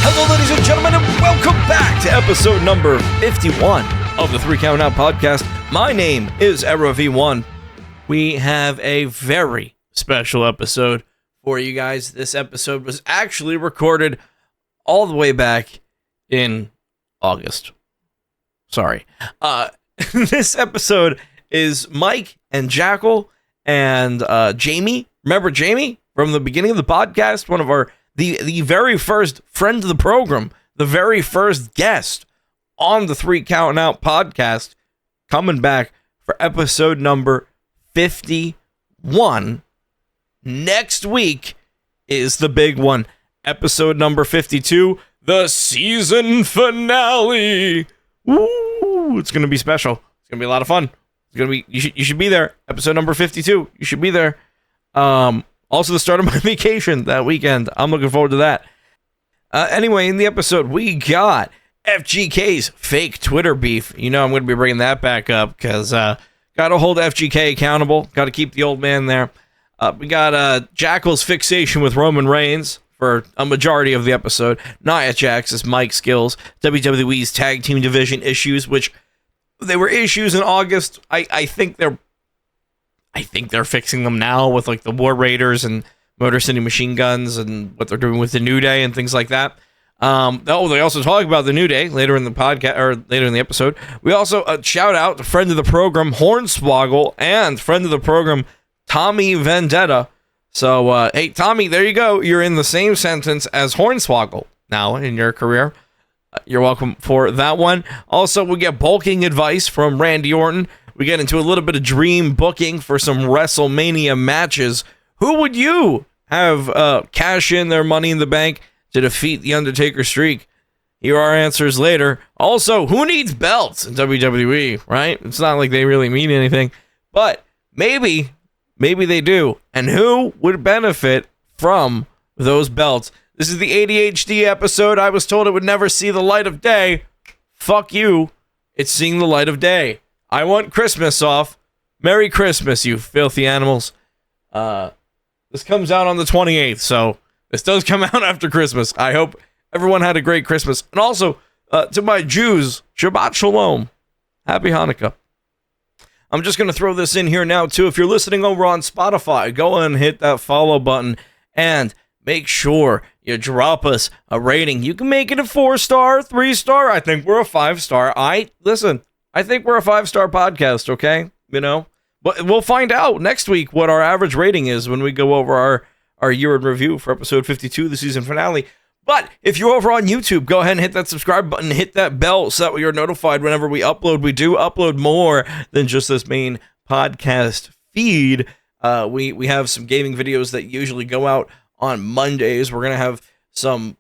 Hello, ladies and gentlemen, and welcome back to episode number 51 of the 3 Count Out podcast. My name is Era V1. We have a very special episode for you guys. This episode was actually recorded all the way back in August. Sorry. This episode is Mike and Jackal and Jaime. Remember Jaime from the beginning of the podcast? One of our the very first friend of the program, the very first guest on the 3 Counting Out podcast, coming back for episode number 51. Next week is the big one, episode number 52, the season finale. Woo! It's gonna be special. It's gonna be a lot of fun. It's gonna be. You should be there. Episode number 52. You should be there. Also, the start of my vacation that weekend. I'm looking forward to that. Anyway, in the episode, we got FGK's fake Twitter beef. You know I'm going to be bringing that back up because got to hold FGK accountable. Got to keep the old man there. We got Jackal's fixation with Roman Reigns for a majority of the episode. Nia Jax's mic skills. WWE's tag team division issues, which they were issues in August. I think they're fixing them now with like the War Raiders and Motor City Machine Guns and what they're doing with the New Day and things like that. They also talk about the New Day later in the podcast or later in the episode. We also shout out to friend of the program Hornswoggle and friend of the program Tommy Vendetta. So hey Tommy, there you go. You're in the same sentence as Hornswoggle now in your career. You're welcome for that one. Also, we get bulking advice from Randy Orton. We get into a little bit of dream booking for some WrestleMania matches. Who would you have cash in their Money in the Bank to defeat the Undertaker streak? Here are our answers later. Also, who needs belts in WWE, right? It's not like they really mean anything, but maybe they do. And who would benefit from those belts? This is the ADHD episode. I was told it would never see the light of day. Fuck you. It's seeing the light of day. I want Christmas off. Merry Christmas, you filthy animals. This comes out on the 28th, so this does come out after Christmas. I hope everyone had a great Christmas. And also, to my Jews, Shabbat Shalom. Happy Hanukkah. I'm just going to throw this in here now, too. If you're listening over on Spotify, go and hit that follow button and make sure you drop us a rating. You can make it a 4-star, 3-star. I think we're a 5-star. I think we're a 5-star podcast, okay? You know? But we'll find out next week what our average rating is when we go over our year in review for episode 52, the season finale. But if you're over on YouTube, go ahead and hit that subscribe button, hit that bell so that you're notified whenever we upload. We do upload more than just this main podcast feed. We have some gaming videos that usually go out on Mondays. We're going to have I'm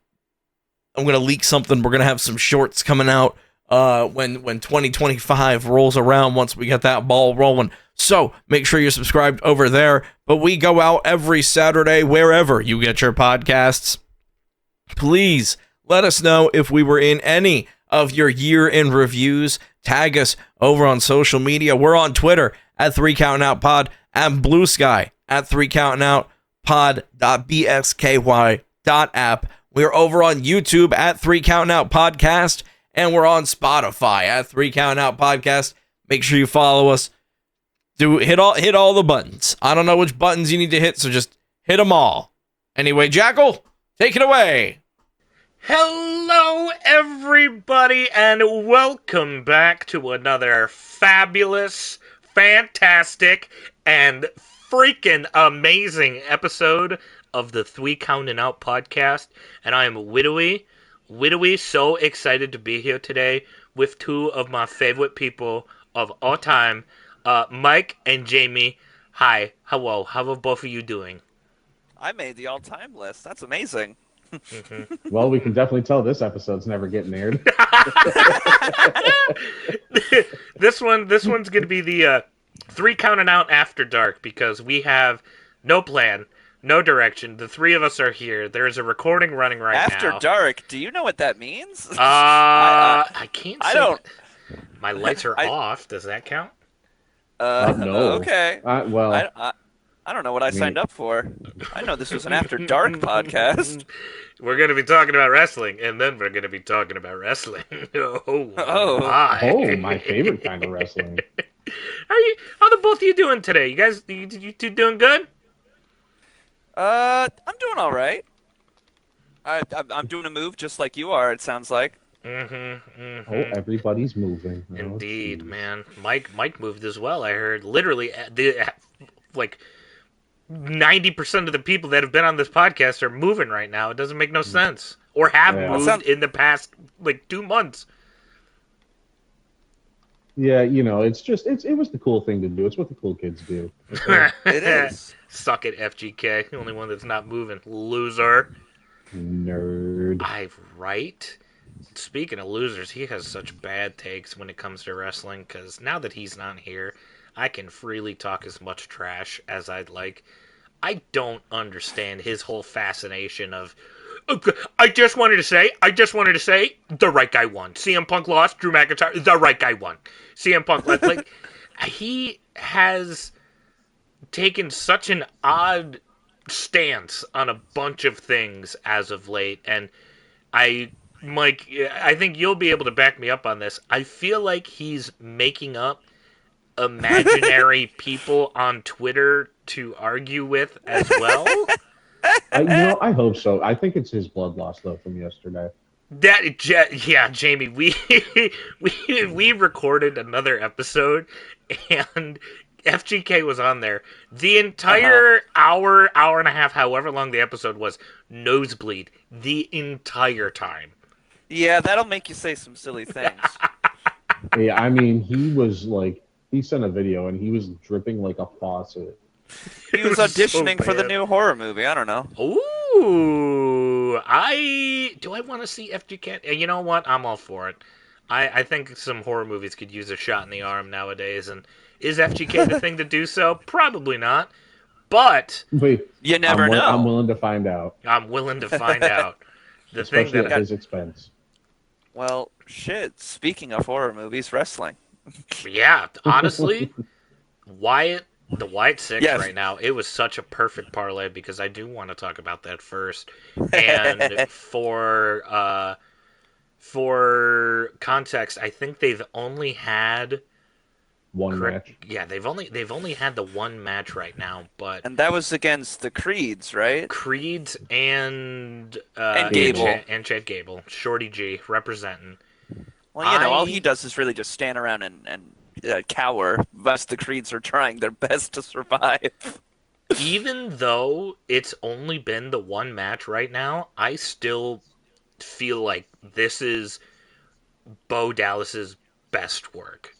going to leak something. We're going to have some shorts coming out when 2025 rolls around, once we get that ball rolling. So make sure you're subscribed over there. But we go out every Saturday wherever you get your podcasts. Please let us know if we were in any of your year in reviews. Tag us over on social media. We're on Twitter at 3 Counting Out Pod and Blue Sky at 3 Counting Out pod.bsky.app. We're over on YouTube at 3 Counting Out Podcast. And we're on Spotify at 3 Counting Out Podcast. Make sure you follow us. Hit all the buttons. I don't know which buttons you need to hit, so just hit them all. Anyway, Jackal, take it away. Hello, everybody, and welcome back to another fabulous, fantastic, and freaking amazing episode of the 3 Counting Out podcast. And I am Widowy, so excited to be here today with two of my favorite people of all time, Mike and Jaime. Hi, hello, how are both of you doing? I made the all-time list. That's amazing. Mm-hmm. Well, we can definitely tell this episode's never getting aired. This one's going to be the 3 Counting Out After Dark, because we have no plan, no direction. The three of us are here. There's a recording running right now. After dark. Do you know what that means? I can't. I don't. My lights are off. Does that count? No. Okay. Well, I I don't know what I signed up for. I know this was an After Dark podcast. We're going to be talking about wrestling, and then we're going to be talking about wrestling. Oh, Oh. my. Oh, my favorite kind of wrestling. How the both of you doing today? You guys, you two doing good? I'm doing all right. I'm doing a move just like you are. It sounds like. Oh, everybody's moving. Oh, Indeed, geez. man. Mike moved as well. I heard literally like 90% of the people that have been on this podcast are moving right now. It doesn't make no sense. Or have Yeah. moved in the past like 2 months. Yeah, it was the cool thing to do. It's what the cool kids do. Okay. It is. Suck it, FGK. The only one that's not moving. Loser. Nerd. Right? Speaking of losers, he has such bad takes when it comes to wrestling, because now that he's not here, I can freely talk as much trash as I'd like. I don't understand his whole fascination of, I just wanted to say, the right guy won. CM Punk lost, Drew McIntyre, the right guy won. CM Punk, he has taken such an odd stance on a bunch of things as of late, and Mike, I think you'll be able to back me up on this. I feel like he's making up imaginary people on Twitter to argue with as well. I hope so. I think it's his blood loss though from yesterday. Jamie, we recorded another episode, and FGK was on there. The entire hour and a half, however long the episode was, nosebleed the entire time. Yeah, that'll make you say some silly things. Yeah, I mean, he sent a video and he was dripping like a faucet. He was auditioning for the new horror movie. I don't know. Ooh, do I want to see FGK? You know what? I'm all for it. I think some horror movies could use a shot in the arm nowadays. And is FGK the thing to do so? Probably not. But Wait, You never know. I'm willing to find out, I'm willing to find out. The thing especially that at his expense. Well, shit. Speaking of horror movies, wrestling. yeah, honestly, the Wyatt Six Yes. right now, it was such a perfect parlay because I do want to talk about that first. And for context, I think they've only had One match. Yeah, they've only had the one match right now, but And that was against the Creeds, right? Creeds and Gable. and Chad Gable, Shorty G representing. Well, all he does is really just stand around and cower. Whilst the Creeds are trying their best to survive. Even though it's only been the one match right now, I still feel like this is Bo Dallas's best work.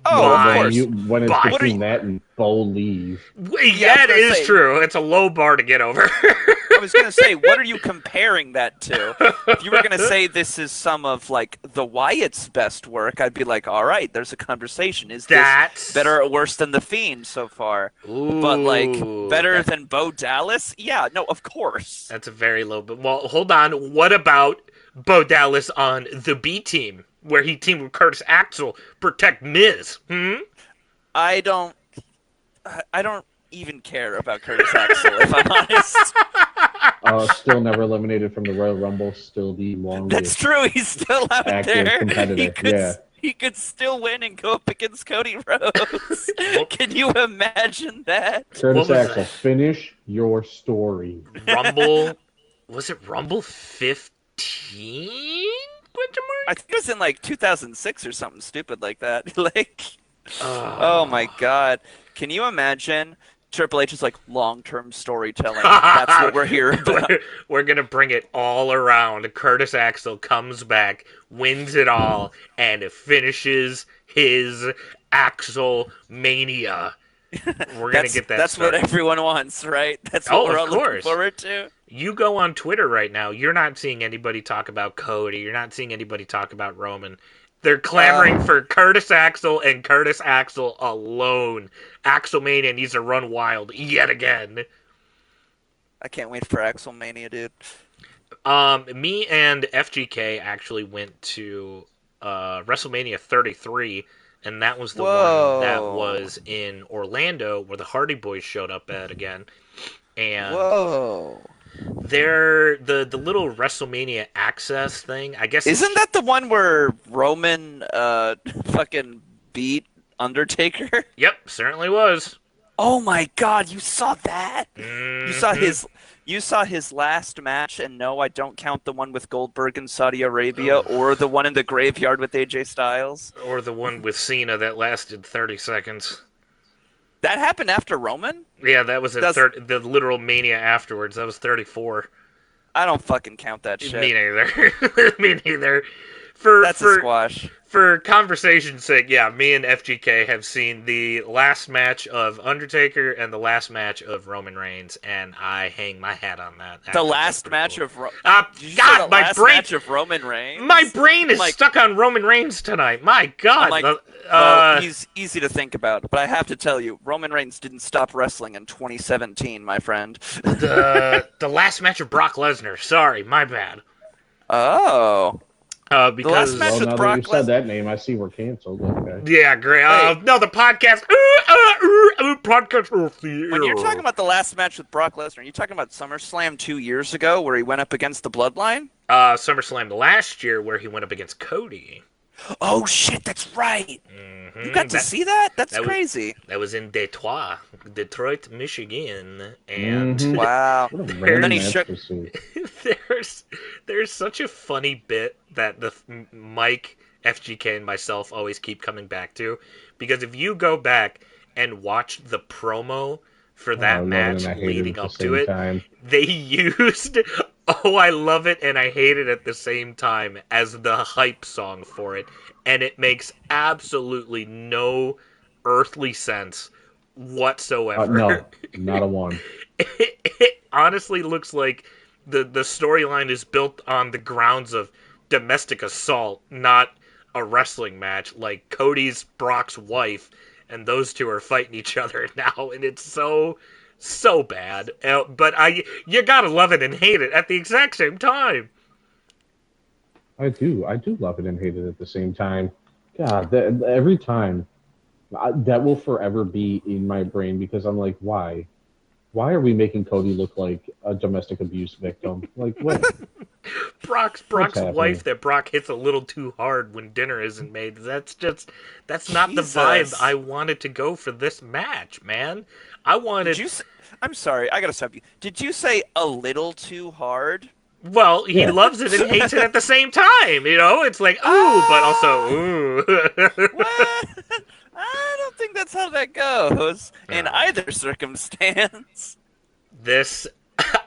Oh, of By- course. When it's Bye. between that and Bo leave. Yeah, I it was gonna is say- true. It's a low bar to get over. I was going to say, what are you comparing that to? If you were going to say this is some of, like, the Wyatt's best work, I'd be like, all right, there's a conversation. Is That's this better or worse than The Fiend so far? But, like, Ooh, better than Bo Dallas? Yeah, no, of course. That's a very low. But well, hold on. What about Bo Dallas on the B team, where he teamed with Curtis Axel, protect Miz? I don't even care about Curtis Axel, if I'm honest. Still never eliminated from the Royal Rumble. Still the longest. That's true. He's still out Active there. competitor, He could still win and go up against Cody Rhodes. Can you imagine that? Curtis What was Axel, that? finish your story. Rumble, was it Rumble 15? I think it was in like 2006 or something stupid like that. Like, oh my god. Can you imagine Triple H is like long-term storytelling? That's what we're here about. We're gonna bring it all around. Curtis Axel comes back, wins it all, and finishes his Axel Mania. We're gonna get that. That's what started. everyone wants, right? That's what Oh, we're of all looking course. forward to. You go on Twitter right now, you're not seeing anybody talk about Cody. You're not seeing anybody talk about Roman. They're clamoring for Curtis Axel and Curtis Axel alone. Axelmania needs to run wild yet again. I can't wait for Axelmania, dude. Me and FGK actually went to WrestleMania 33 and that was the one that Whoa. was in Orlando where the Hardy Boys showed up at again. And Whoa. the little WrestleMania Access thing, I guess Isn't that the one where Roman fucking beat Undertaker? Yep, certainly was. Oh my God, you saw that? You saw Mm-hmm. his last match, and no, I don't count the one with Goldberg in Saudi Arabia or the one in the graveyard with AJ Styles. Or the one with Cena that lasted 30 seconds. That happened after Roman? Yeah, that was the literal Mania afterwards. That was 34. I don't fucking count that shit. Me neither. Me neither. That's a squash. For conversation's sake, yeah, me and FGK have seen the last match of Undertaker and the last match of Roman Reigns, and I hang my hat on that. The last match of Roman match of Roman Reigns. My brain is stuck on Roman Reigns tonight. My God. Well, he's easy to think about, but I have to tell you, Roman Reigns didn't stop wrestling in 2017, my friend. the last match of Brock Lesnar. Sorry, my bad. Oh. Because the last match with now Brock that you said that name, I see we're canceled. Okay. Yeah, great. No, the podcast. Podcast off the air. When you're talking about the last match with Brock Lesnar, are you talking about SummerSlam 2 years ago where he went up against the Bloodline? SummerSlam last year where he went up against Cody. Oh shit, that's right. Mm-hmm. You got to see that? That's crazy. That was in Detroit, Michigan, and wow. And then he shook. there's such a funny bit that the Mike, FGK, and myself always keep coming back to, because if you go back and watch the promo for that match leading up to it, they used "Oh, I love it and I hate it at the same time" as the hype song for it, and it makes absolutely no earthly sense whatsoever. No, not a one. It honestly looks like the storyline is built on the grounds of domestic assault, not a wrestling match. Like Cody's Brock's wife, and those two are fighting each other now, and it's so bad. But you gotta love it and hate it at the exact same time. I do love it and hate it at the same time. God, every time that will forever be in my brain because I'm like, why? Why are we making Cody look like a domestic abuse victim? Like what? Brock's wife that Brock hits a little too hard when dinner isn't made. That's not the vibe I wanted to go for this match, man. I wanted. I'm sorry, I gotta stop you. Did you say a little too hard? Well, he loves it and hates it at the same time. You know, it's like but also ooh. What? I don't think that's how that goes in either circumstance.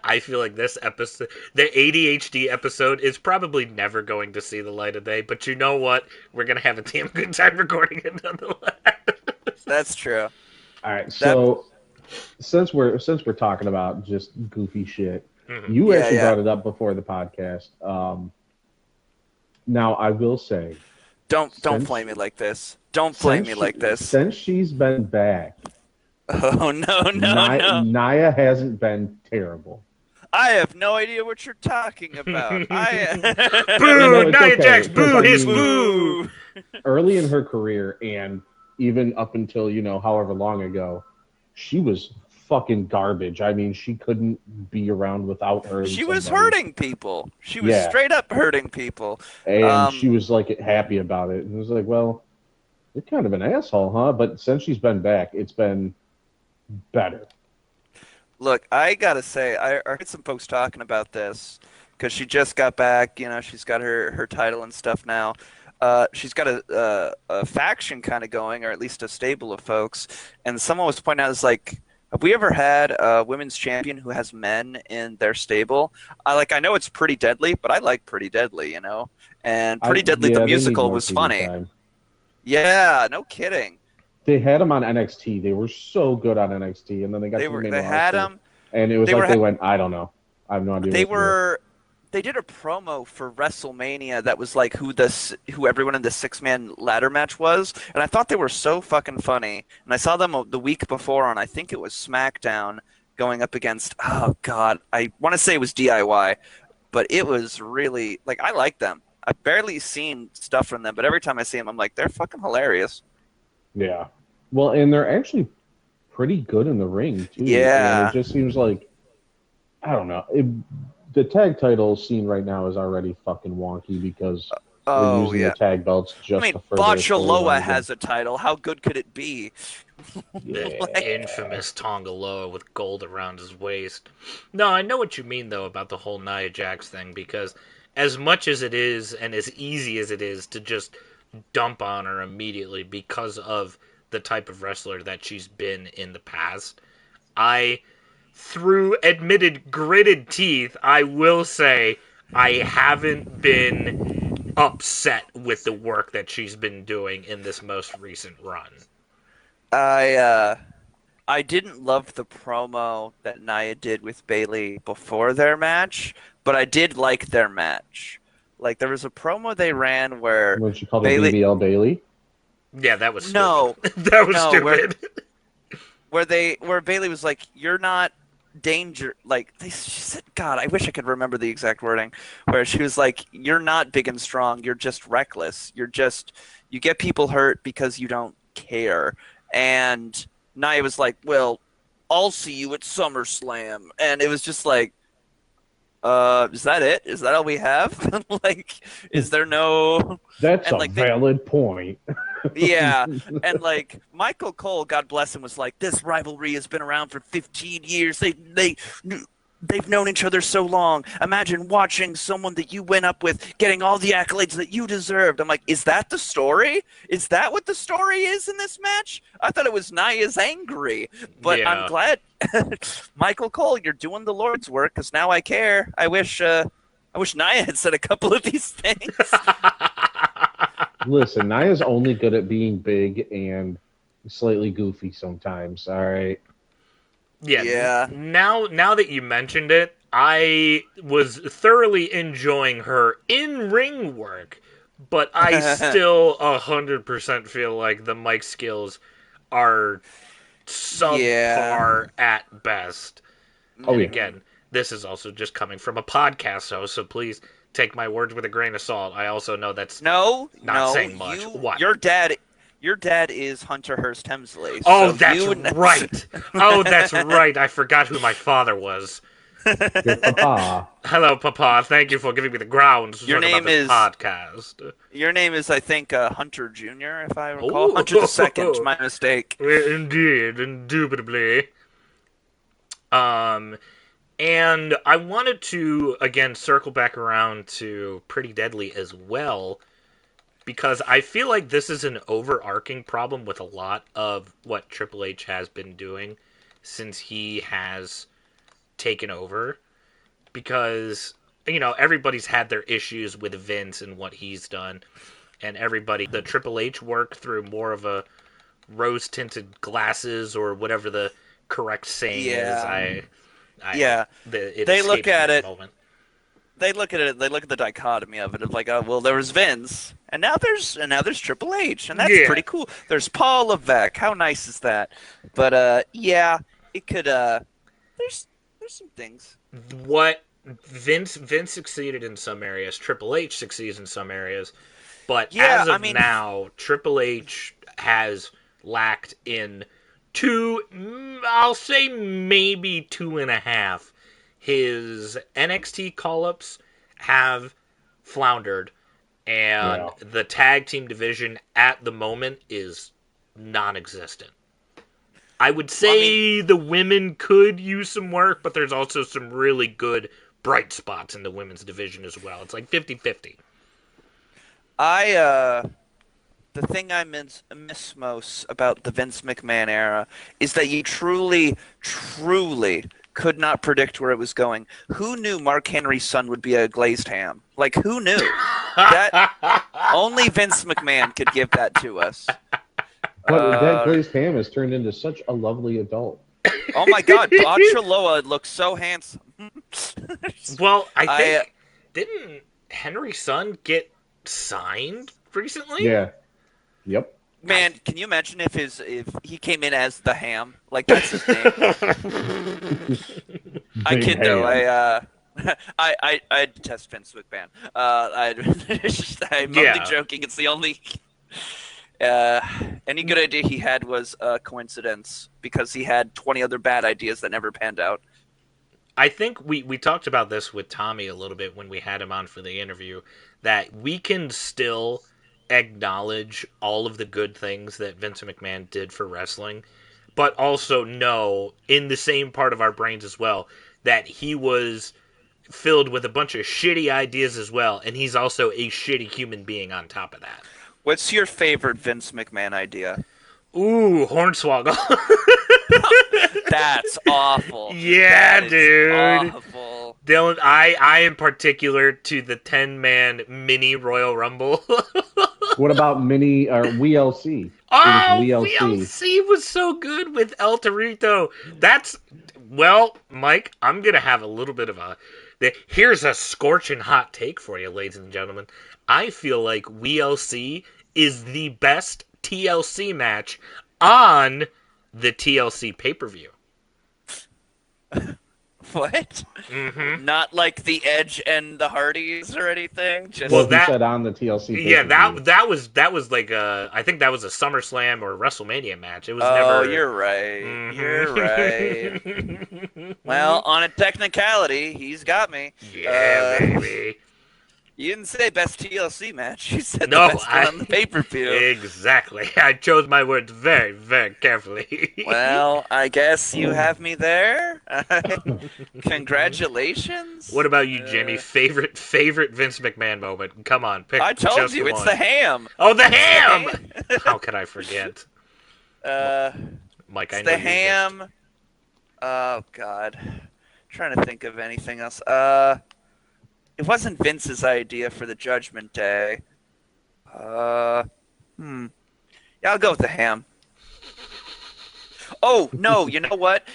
I feel like this episode, the ADHD episode, is probably never going to see the light of day. But you know what? We're gonna have a damn good time recording it nonetheless. That's true. All right, so since we're talking about just goofy shit, you actually brought it up before the podcast. Now I will say, don't flame me like this. Don't flame me like this. Since she's been back. Oh no! Nia hasn't been terrible. I have no idea what you're talking about. Boo! Nia Jax! Boo! His boo! Early in her career, and even up until however long ago, she was fucking garbage. I mean, she couldn't be around without her. She was hurting people. She was straight up hurting people, and she was like happy about it. And it was like, well, you're kind of an asshole, huh? But since she's been back, it's been better. Look, I gotta say, I heard some folks talking about this because she just got back. She's got her title and stuff now. She's got a faction kind of going, or at least a stable of folks. And someone was pointing out, it's like, have we ever had a women's champion who has men in their stable? I know it's Pretty Deadly, but I like Pretty Deadly, And Pretty Deadly, the musical, was funny. Yeah, no kidding. They had him on NXT. They were so good on NXT, and then they got they had him, and it was they went. I don't know. I have no idea. They did a promo for WrestleMania that was like who everyone in the 6-man ladder match was, and I thought they were so fucking funny. And I saw them the week before on, I think it was SmackDown, going up against, oh god, I want to say it was DIY, but it was really I like them. I've barely seen stuff from them, but every time I see them, I'm like, they're fucking hilarious. Yeah. Well, and they're actually pretty good in the ring too. And it Yeah. just seems like I don't know. The tag title scene right now is already fucking wonky because they're Oh using the yeah. tag belts I just mean, to further a storyline Botchaloa again. has a title. How good could it be? The Yeah. infamous Tongaloa with gold around his waist. No, I know what you mean though about the whole Nia Jax thing, because as much as it is and as easy as it is to just dump on her immediately because of the type of wrestler that she's been in the past, I, through admitted gritted teeth, I will say I haven't been upset with the work that she's been doing in this most recent run. I uh I didn't love the promo that Nia did with Bailey before their match, but I did like their match. Like there was a promo they ran where When she called her Bailey BBL Bailey. Yeah, that was stupid. no, That was no, stupid. where Bailey was like, "You're not danger." Like she said, God, I wish I could remember the exact wording. Where she was like, "You're not big and strong. You're just reckless. You get people hurt because you don't care." And Nia was like, "Well, I'll see you at SummerSlam," and it was just like, is that it? Is that all we have? Like, is there no? That's And a like they valid point. yeah, and like Michael Cole, God bless him, was like, "This rivalry has been around for 15 years. They've known each other so long. Imagine watching someone that you went up with getting all the accolades that you deserved." I'm like, "Is that the story? Is that what the story is in this match? I thought it was Nia's angry, but I'm Yeah. glad, Michael Cole, you're doing the Lord's work because now I care. I wish Nia had said a couple of these things." Listen, Nia's only good at being big and slightly goofy sometimes. All right. Yeah, Yeah. now that you mentioned it, I was thoroughly enjoying her in-ring work, but I still 100% feel like the mic skills are Yeah. subpar at best. Oh And yeah. again, this is also just coming from a podcast host, so please take my words with a grain of salt. I also know that's No, not no, saying much. What? your dad is Hunter Hearst Hemsley. Oh, So that's you right. Oh, that's right. I forgot who my father was. Your papa. Hello, Papa. Thank you for giving me the grounds to your talk about name this is podcast. I think Hunter Jr. if I recall. Hunter the Second, Oh, my mistake. indeed, indubitably. Um, and I wanted to again circle back around to Pretty Deadly as well, because I feel like this is an overarching problem with a lot of what Triple H has been doing since he has taken over. Because, everybody's had their issues with Vince and what he's done, and everybody, the Triple H work through more of a rose tinted glasses or whatever the correct saying is. Yeah. I, Yeah. it They look escapes me at at the it moment. they look at the dichotomy of it of like, oh well, there was Vince, and now there's Triple H, and that's Yeah. pretty cool. There's Paul Levesque. How nice is that? But yeah, it could there's some things. What Vince succeeded in some areas, Triple H succeeds in some areas, but Yeah, as I of mean, now, Triple H has lacked in two, I'll say maybe two and a half. His NXT call ups have floundered, Yeah. and the tag team division at the moment is non existent. I would well, I mean, say the women could use some work, but there's also some really good bright spots in the women's division as well. It's like 50-50. I the thing I miss most about the Vince McMahon era is that you truly could not predict where it was going. Who knew Mark Henry's son would be a glazed ham? Like, who knew? That only Vince McMahon could give that to us. But that Uh, glazed ham has turned into such a lovely adult. oh my God, Bachaloa looks so handsome. Well, I I think didn't Henry's son get signed recently? Yeah. Yep. Man, can you imagine if he came in as the Ham? Like that's his name. I Big kid though. ham. I detest Vince McMahon. I'm only Yeah. joking. It's the only. Uh, Any good idea he had was a coincidence because he had 20 other bad ideas that never panned out. I think we talked about this with Tommy a little bit when we had him on for the interview, that we can still acknowledge all of the good things that Vince McMahon did for wrestling, but also know in the same part of our brains as well that he was filled with a bunch of shitty ideas as well, and he's also a shitty human being on top of that. What's your favorite Vince McMahon idea? Ooh, Hornswoggle. That's awful. Yeah, That is dude. awful. Dylan, I in particular to the 10-man mini Royal Rumble. What about mini or WLC? Oh, WLC. VLC was so good with El Torito. Well, Mike, I'm going to have a little bit of here's a scorching hot take for you, ladies and gentlemen. I feel like WLC is the best TLC match on the TLC pay-per-view. What? Mm-hmm. Not like the Edge and the Hardys or anything. Just Well, he said on the TLC. Yeah, pay-per-view. that was like I think that was a SummerSlam or WrestleMania match. It was oh, never. you're right. Mhm. You're right. Well, on a technicality, he's got me. Yeah, baby. You didn't say best TLC match. You said No, the best one on the pay-per-view. Exactly. I chose my words very, very carefully. Well, I guess you have me there. Congratulations. What about you, Jimmy? Favorite Vince McMahon moment? Come on, pick. I told just you, it's one. the ham. Oh, the ham! How could I forget? Mike, I It's know the you ham. Oh God, trying to think of anything else. It wasn't Vince's idea for the Judgment Day. Yeah, I'll go with the ham. Oh no, you know what?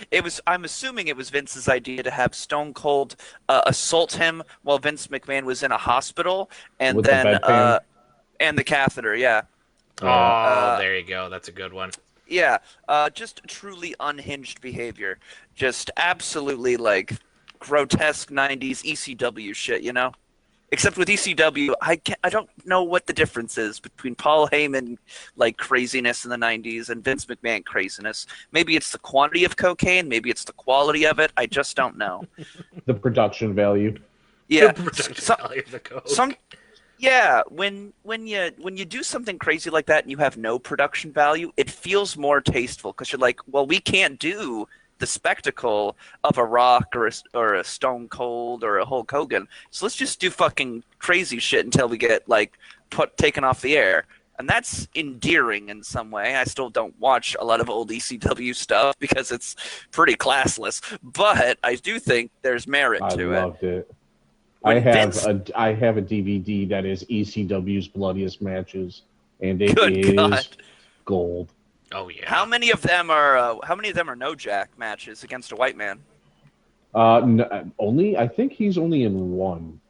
I'm assuming it was Vince's idea to have Stone Cold assault him while Vince McMahon was in a hospital, and With the then bedpan? and the catheter. Yeah, Oh, there you go. That's a good one. yeah. Just truly unhinged behavior. Just absolutely like grotesque '90s ECW shit. You know. Except with ECW, I don't know what the difference is between Paul Heyman like craziness in the '90s and Vince McMahon craziness. Maybe it's the quantity of cocaine, maybe it's the quality of it. I just don't know. The production value. Yeah, The production value of the coke. Yeah, when you do something crazy like that and you have no production value, it feels more tasteful because you're like, well, we can't do the spectacle of a Rock or a Stone Cold or a Hulk Hogan. So let's just do fucking crazy shit until we get like taken off the air. And that's endearing in some way. I still don't watch a lot of old ECW stuff because it's pretty classless. But I do think there's merit to it. I loved it. When I have Vince- a DVD that is ECW's bloodiest matches, and it Good is God. gold. Oh yeah. How many of them are no Jack matches against a white man? I think he's only in one.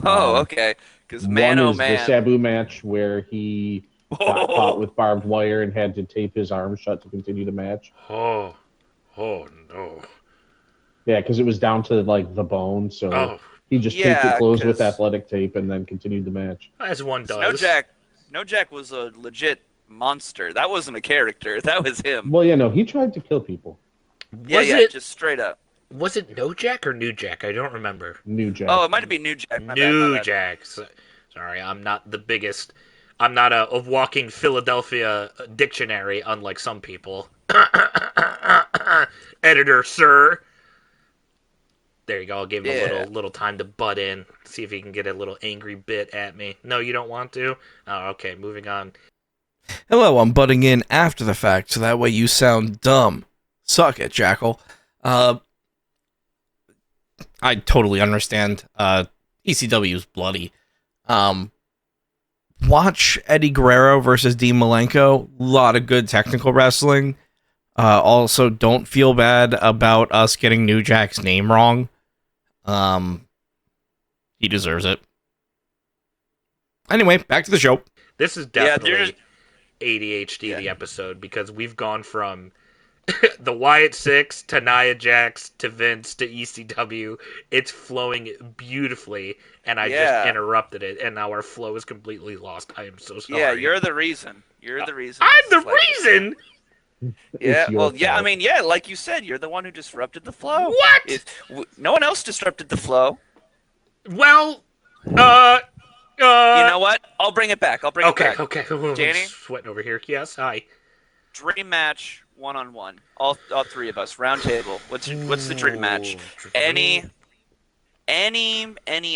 Oh, okay. Because man, one oh is man. the Sabu match where he got caught with barbed wire and had to tape his arm shut to continue the match. Oh no. Yeah, because it was down to like the bone, so Oh, he just taped Yeah, it closed with 'cause- athletic tape and then continued the match. as one does. No Jack was a legit monster. That wasn't a character. That was him. Well, yeah, no, he tried to kill people. Just straight up. Was it No Jack or New Jack? I don't remember. New Jack. Oh, it might have been New Jack. My New bad. Jack. Sorry, I'm not the biggest. I'm not a walking Philadelphia dictionary, unlike some people. Editor, sir. There you go. I'll give him a little time to butt in, see if he can get a little angry bit at me. No, you don't want to? Oh, okay, moving on. Hello, I'm butting in after the fact, so that way you sound dumb. Suck it, Jackal. I totally understand. ECW's bloody. Watch Eddie Guerrero versus Dean Malenko. A lot of good technical wrestling. Also, don't feel bad about us getting New Jack's name wrong. He deserves it. Anyway, back to the show. This is definitely ADHD, the episode, because we've gone from the Wyatt Six to Nia Jax to Vince to ECW. It's flowing beautifully, and I just Yeah. interrupted it, and now our flow is completely lost. I am so sorry. Yeah, you're the reason. You're the reason. I'm this the is like this. reason. Yeah, It's your well, yeah, I fault. mean, yeah, like you said, you're the one who disrupted the flow. What? No one else disrupted the flow. Well, You know what? I'll bring it back. I'll bring it Okay, back. okay. I'm Danny, sweating over here. Yes, hi. dream match, 1-on-1. All three of us, round table. What's the dream match? Ooh, Any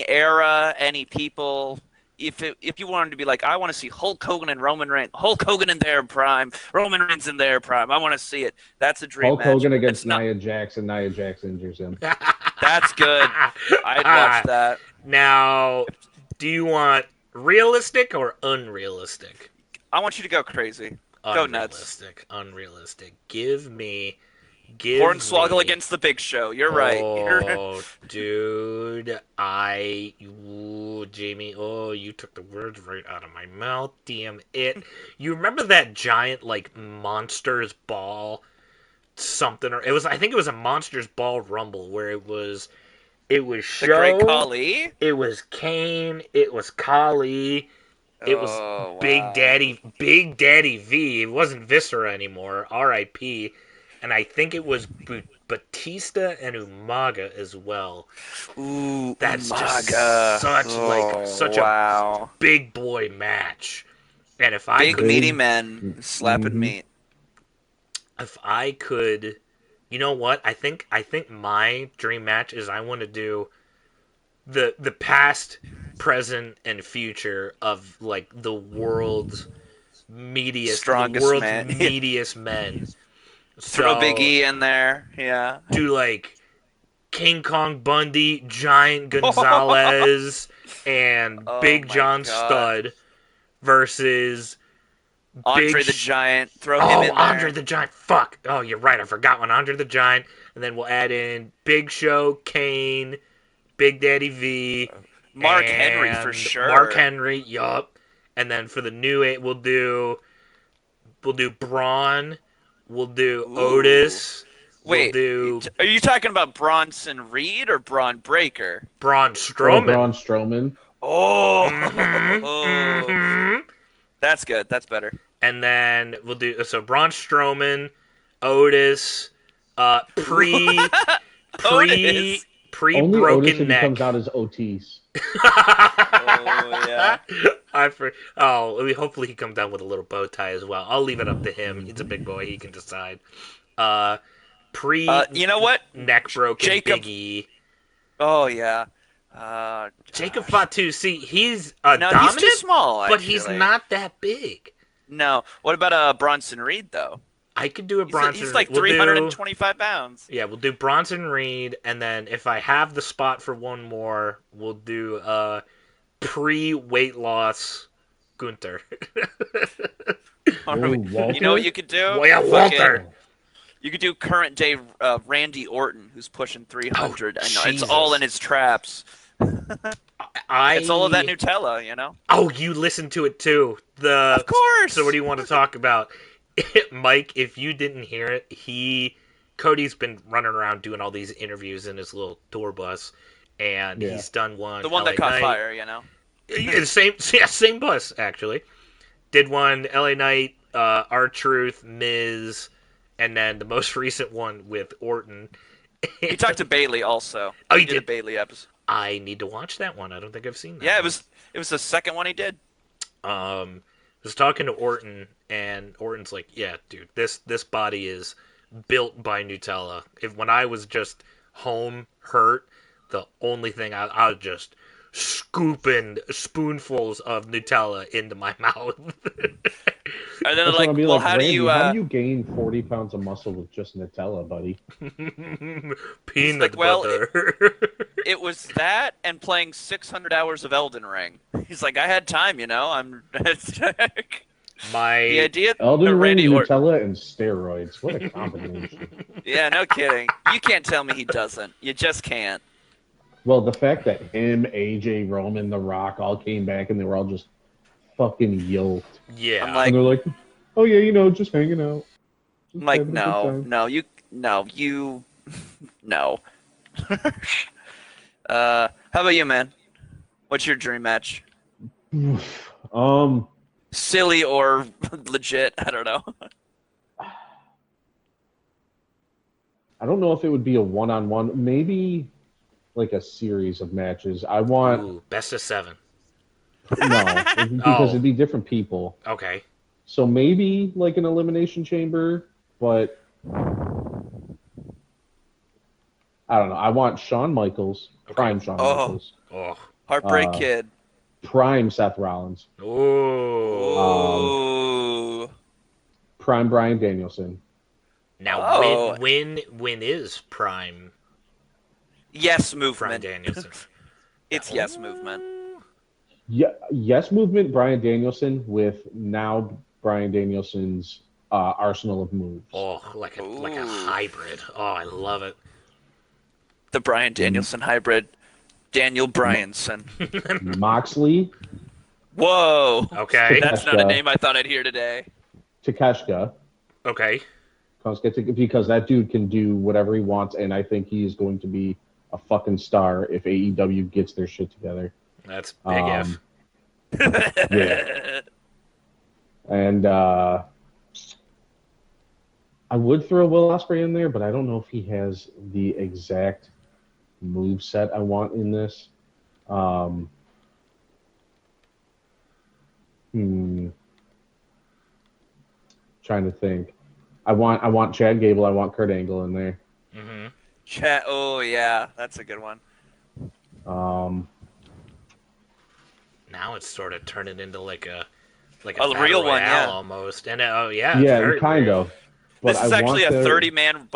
era, any people. If you wanted to be like, I want to see Hulk Hogan and Roman Reigns, Hulk Hogan in their prime, Roman Reigns in their prime. I want to see it. That's a dream Hulk match. Hogan against It's not- Nia Jax, and Nia Jax injures him. That's good. I'd watch that. Now, do you want realistic or unrealistic? I want you to go crazy. Go nuts. Unrealistic. Give me. Hornswoggle against the Big Show. You're right. Oh, dude, Jamie. Oh, you took the words right out of my mouth. Damn it! You remember that giant like Monsters Ball something, or it was? I think it was a Monsters Ball Rumble where it was Show, The Great Khali. it was Kane, it was Kali. It was Oh, wow. Big Daddy V. It wasn't Viscera anymore. R.I.P. And I think it was Batista and Umaga as well. Ooh, That's Umaga. just such wow. a big boy match. And if I Big could, meaty men slapping meat. if I could, you know what? I think my dream match is I want to do the past, present, and future of like the world's Strongest man. meatiest men. Throw So, Big E in there. Yeah. do like King Kong Bundy, Giant Gonzalez, and Oh Big my John God. Studd versus Andre Big the Giant. Throw him in there. Andre the Giant. Fuck. Oh, you're right. I forgot one. Andre the Giant. And then we'll add in Big Show, Kane, Big Daddy V, Mark and Henry for sure. Mark Henry, yup. And then for the new eight, we'll do Braun. We'll do Ooh. Otis. Wait, We'll do are you talking about Bronson Reed or Braun Breaker? Braun Oh, Strowman. Braun Strowman. Oh, Mhm. That's good. That's better. And then we'll do Braun Strowman, Otis, pre Otis. Only Otis broken if he neck. comes out as Otis. Oh, yeah. Hopefully he comes down with a little bow tie as well. I'll leave it up to him. He's a big boy. He can decide. Pre You know what? neck broken Jacob- Big E. Oh, yeah. Jacob gosh. Fatu. See, he's dominant, he's too small, but he's actually. not that big. No. What about Bronson Reed, though? I could do a Bronson. He's like we'll 325 pounds. Yeah, we'll do Bronson Reed, and then if I have the spot for one more, we'll do pre-weight loss Gunther. Ooh, Walter? You know what you could do? Oh, yeah, Fucking- Walter. You could do current day Randy Orton, who's pushing 300. I know it's Jesus. all in his traps. It's all of that Nutella, you know. Oh, you listened to it too. Of course. So what do you want to talk about? Mike, if you didn't hear it, Cody's been running around doing all these interviews in his little tour bus, and Yeah. he's done one. The one LA that caught Knight. fire, you know. Yeah, same bus actually. Did one LA Knight, R-Truth, Miz, and then the most recent one with Orton. He talked to Bailey also. Oh, he did a did? Bailey episode. I need to watch that one. I don't think I've seen that. Yeah, one. it was the second one he did. Was talking to Orton, and Orton's like, "Yeah, dude, this body is built by Nutella. When I was just home hurt, the only thing I was just scooping spoonfuls of Nutella into my mouth." And then That's like, what I'll be well, like, how do Randy, you? how do you gain 40 pounds of muscle with just Nutella, buddy? Peanut like, well, butter. It was that and playing 600 hours of Elden Ring. He's like, I had time, you know. I'm the idea. Elden of Ring, Randy Orton. Nutella, and steroids. What a combination. Yeah, no kidding. You can't tell me he doesn't. You just can't. Well, the fact that him, AJ, Roman, The Rock all came back and they were all just fucking yoked. Yeah. I'm like, And they're like, oh yeah, just hanging out. I'm like, Having a good time. no. How about you, man? What's your dream match? Um, Silly or legit? I don't know. I don't know if it would be a one-on-one. Maybe like a series of matches. I want Ooh, best of 7. no, because Oh, it'd be different people. okay. So maybe like an elimination chamber, but I don't know. I want Shawn Michaels, Okay. prime Shawn Oh, Michaels, Oh. Heartbreak uh, Kid. prime Seth Rollins, Ooh. um, Ooh. prime Bryan Danielson. Now, Oh, when is Prime yes Brian movement. Danielson? Yeah. It's yes movement. Yeah, yes, movement Bryan Danielson with now Bryan Danielson's arsenal of moves. Oh, like a Ooh. hybrid. Oh, I love it. The Brian M- Danielson hybrid. Daniel Bryanson. Moxley, Whoa. Okay. That's not a Takeshita, name I thought I'd hear today. Takeshita, Okay. because that dude can do whatever he wants, and I think he is going to be a fucking star if AEW gets their shit together. That's big Um, F. yeah, and I would throw Will Ospreay in there, but I don't know if he has the exact move set I want in this. Um, hmm, trying to think. I want Chad Gable. I want Kurt Angle in there. Hmm. Chat. Oh yeah, that's a good one. Um, Now it's sort of turning into like a A battle real one, royale yeah. almost. And oh yeah, it's yeah, very kind real. of. But This I is actually want a their 30-man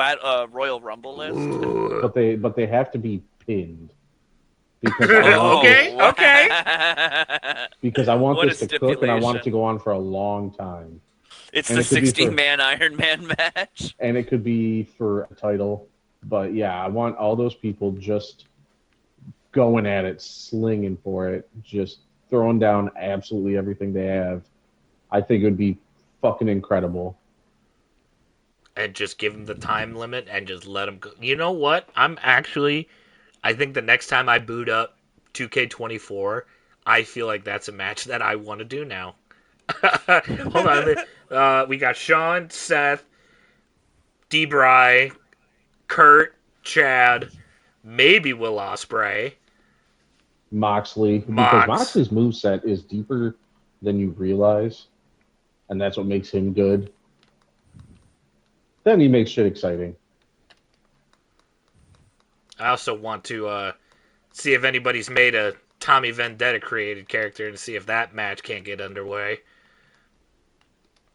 Royal Rumble list. Ooh. but they have to be pinned because I want this Okay. Oh, Okay. because I want what a this to cook and I want it to stipulation. go on for a long time. It's And the it could be for 60-man Iron Man match. and it could be for a title. But yeah, I want all those people just going at it, slinging for it, just throwing down absolutely everything they have. I think it would be fucking incredible. And just give him the time limit and just let him go. You know what? I think the next time I boot up 2K24, I feel like that's a match that I want to do now. Hold on. We got Sean, Seth, D-Bry, Kurt, Chad, maybe Will Ospreay, Moxley, because Mox. Moxley's moveset is deeper than you realize, and that's what makes him good. Then he makes shit exciting. I also want to see if anybody's made a Tommy Vendetta created character and see if that match can't get underway.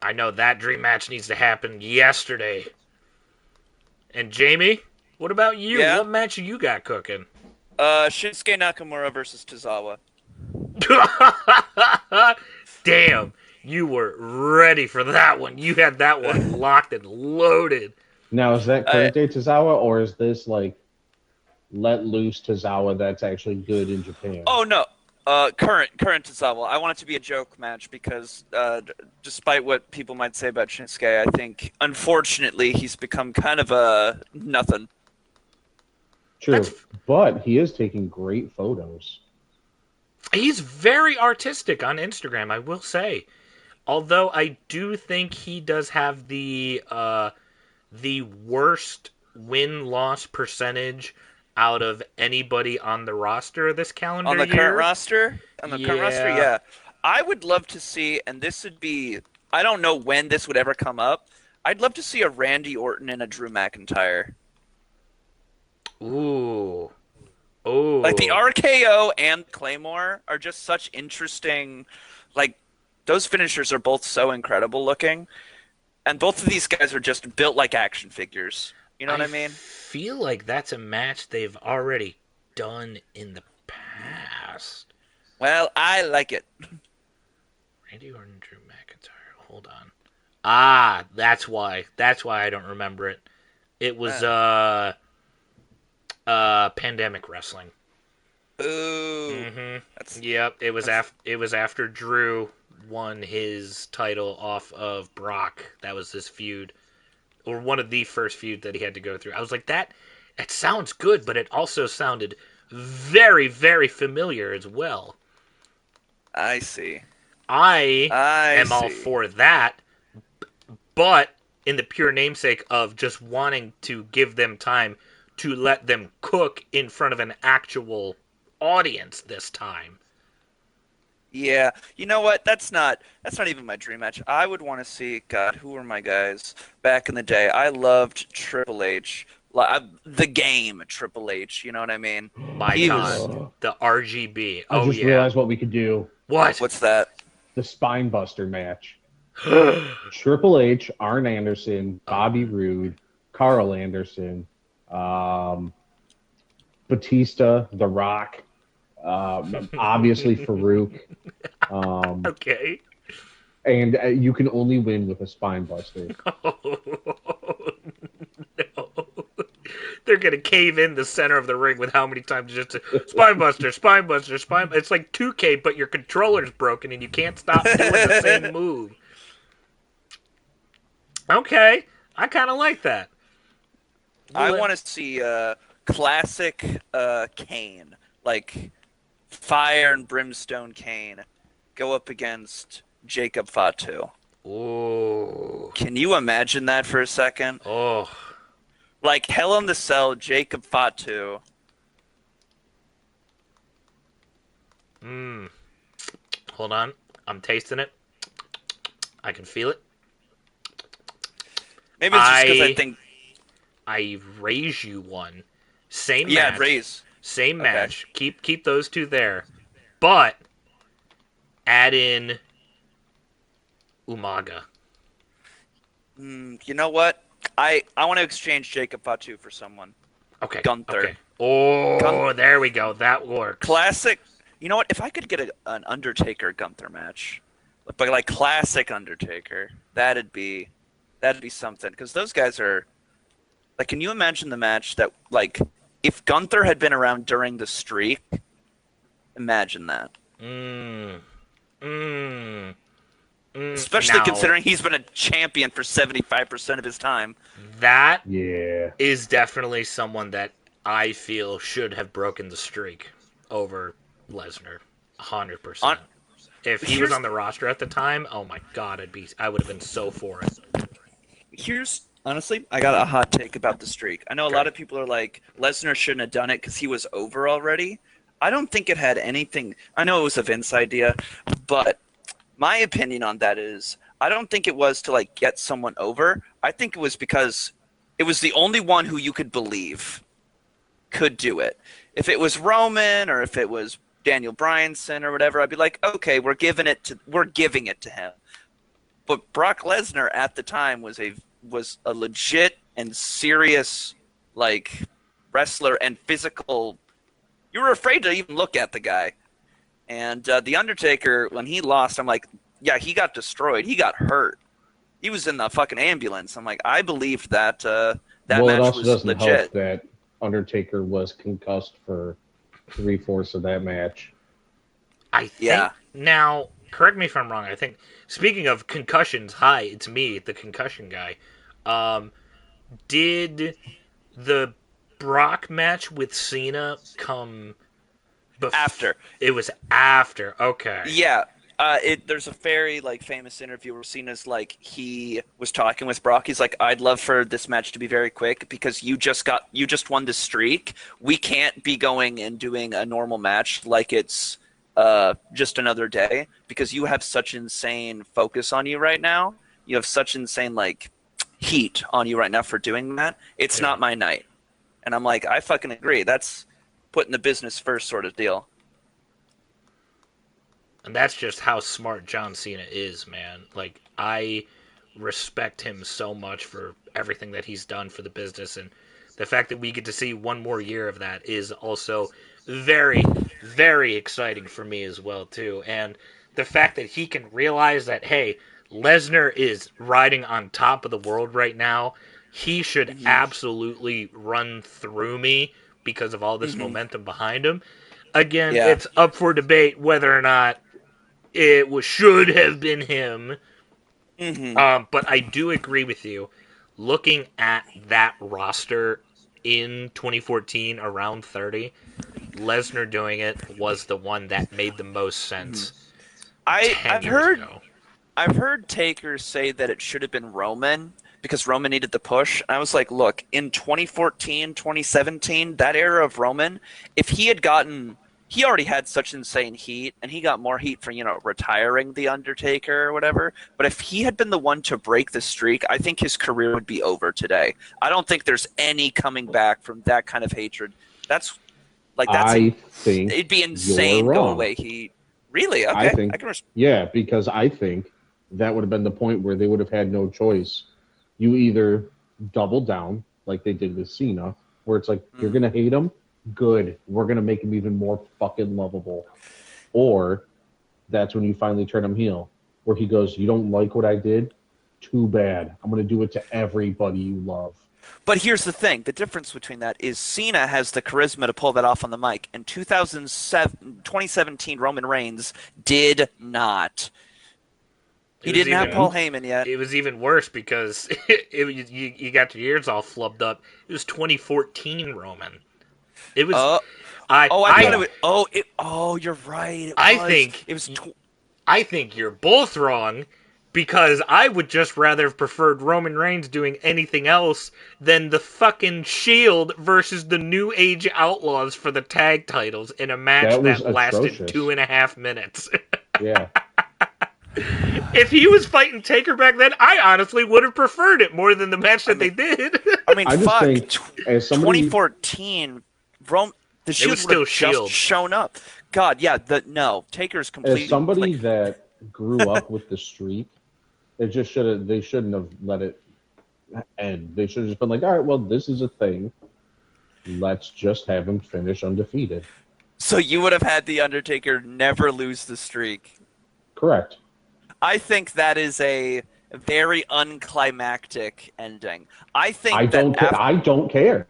I know that dream match needs to happen yesterday. And Jamie, what about you? Yeah. What match you got cooking? Shinsuke Nakamura versus Tozawa. Damn, you were ready for that one. You had that one locked and loaded. Now, is that I current day Tozawa, or is this like let loose Tozawa that's actually good in Japan? Oh no. Current Tozawa. I want it to be a joke match because, despite what people might say about Shinsuke, I think unfortunately he's become kind of a nothing. That's True, but he is taking great photos. He's very artistic on Instagram, I will say. Although I do think he does have the worst win loss percentage out of anybody on the roster this On calendar the current year. roster, Yeah. yeah. I would love to see, and this would be, I don't know when this would ever come up. I'd love to see a Randy Orton and a Drew McIntyre. Ooh. Like the Ooh. RKO and Claymore are just such interesting, like those finishers are both so incredible looking, and both of these guys are just built like action figures. You know what I I mean? feel like that's a match they've already done in the past. Well, I like it. Randy Orton, Drew McIntyre. Hold on. Ah, that's why. That's why I don't remember it. It was Uh, Pandemic Wrestling. ooh, Mm-hmm. Yep. that's It was after Drew won his title off of Brock. That was this feud. or one of the first feuds that he had to go through. I was like, that sounds good, but it also sounded very, very familiar as well. I see. I I am all see. for that, but in the pure namesake of just wanting to give them time to let them cook in front of an actual audience this time. Yeah, you know what? That's not even my dream match. I would want to see, God, who were my guys back in the day? I loved Triple H, the game Triple H. You know what I mean? My He God, was. Oh, the RGB. I Oh just yeah. realized what we could do. What? What's that? The Spine Buster match. Triple H, Arn Anderson, Bobby Roode, Carl Anderson, Batista, The Rock, obviously Farouk. Um, Okay. and you can only win with a Spine Buster. No. They're gonna cave in the center of the ring with how many times just spine buster, spine buster, spine. It's like 2K, but your controller's broken and you can't stop doing the same move. Okay, I kind of like that. I want to see classic Kane, like Fire and Brimstone Kane, go up against Jacob Fatu. Oh, Can you imagine that for a second? oh. Like Hell in the Cell, Jacob Fatu. Hold on, I'm tasting it. I can feel it. Maybe it's just because I think. I raise you one. Same Yeah, match. raise. Same Okay. match. Keep those two there. But add in Umaga. You know what? I want to exchange Jacob Fatu for someone. Okay. Gunther. Okay. Oh, Gun- there we go. That works. Classic. You know what? If I could get an Undertaker Gunther match, but like classic Undertaker, that'd be something. Because those guys are like, can you imagine the match that like if Gunther had been around during the streak? Imagine that. Especially Now, considering he's been a champion for 75% of his time. that Yeah. is definitely someone that I feel should have broken the streak over Lesnar. 100%. If he was Here's on the roster at the time, oh my god, I would have been so for it. Here's honestly, I got a hot take about the streak. I know a lot Okay. of people are like, Lesnar shouldn't have done it because he was over already. I don't think it had anything. I know it was a Vince idea, but my opinion on that is I don't think it was to like get someone over. I think it was because it was the only one who you could believe could do it. If it was Roman or if it was Daniel Bryanson or whatever, I'd be like, okay, we're giving it to him. But Brock Lesnar at the time was a legit and serious like wrestler and physical. You were afraid to even look at the guy. And the Undertaker, when he lost, I'm like, yeah, he got destroyed. He got hurt. He was in the fucking ambulance. I'm like, I believed that that Well, it match also was doesn't legit. help that Undertaker was concussed for 3/4 of that match. I think Yeah. now, correct me if I'm wrong. I think speaking of concussions, hi, it's me, the concussion guy. Did the Brock match with Cena come After. It was after. Okay. Yeah. There's a very like famous interview where Cena's like he was talking with Brock. He's like, I'd love for this match to be very quick because you just won the streak. We can't be going and doing a normal match like it's just another day because you have such insane focus on you right now. You have such insane like heat on you right now for doing that. It's not my night. And I'm like, I fucking agree. That's putting the business first sort of deal. And that's just how smart John Cena is, man. Like, I respect him so much for everything that he's done for the business, and the fact that we get to see one more year of that is also very, very exciting for me as well, too. And the fact that he can realize that, hey, Lesnar is riding on top of the world right now. He should absolutely run through me because of all this momentum behind him. Again, Yeah. it's up for debate whether or not should have been him. But I do agree with you. looking at that roster in 2014 around 30, Lesnar doing it was the one that made the most sense I 10 I've years heard ago. I've heard takers say that it should have been Roman because Roman needed the push. And I was like, look, in 2014, 2017, that era of Roman, if he had gotten he already had such insane heat and he got more heat for, retiring the Undertaker or whatever, but if he had been the one to break the streak, I think his career would be over today. I don't think there's any coming back from that kind of hatred. That's I think it'd be you're insane go wrong. away heat. Really? I Okay. think, yeah, because I think that would have been the point where they would have had no choice. You either double down like they did with Cena, where it's like you're gonna hate him, good, we're gonna make him even more fucking lovable, or that's when you finally turn him heel, where he goes, "You don't like what I did? Too bad. I'm gonna do it to everybody you love." But here's the thing: the difference between that is Cena has the charisma to pull that off on the mic. In 2017, Roman Reigns did not. He didn't have Paul Heyman yet. It was even worse because you got your ears all flubbed up. It was 2014 Roman. It was. I thought it was. You're right. I think you're both wrong because I would just rather have preferred Roman Reigns doing anything else than the fucking Shield versus the New Age Outlaws for the tag titles in a match that lasted atrocious. 2.5 minutes. Yeah. If he was fighting Taker back then, I honestly would have preferred it more than the match that they did. I mean, I just fuck. think, as somebody, 2014, the Shield was still would have Shield. just shown up. God, yeah, Taker's completely. as somebody that grew up with the streak, they shouldn't have let it end. They should have just been like, all right, well, this is a thing. Let's just have him finish undefeated. So you would have had the Undertaker never lose the streak. Correct. I think that is a very unclimactic ending. I think I don't care.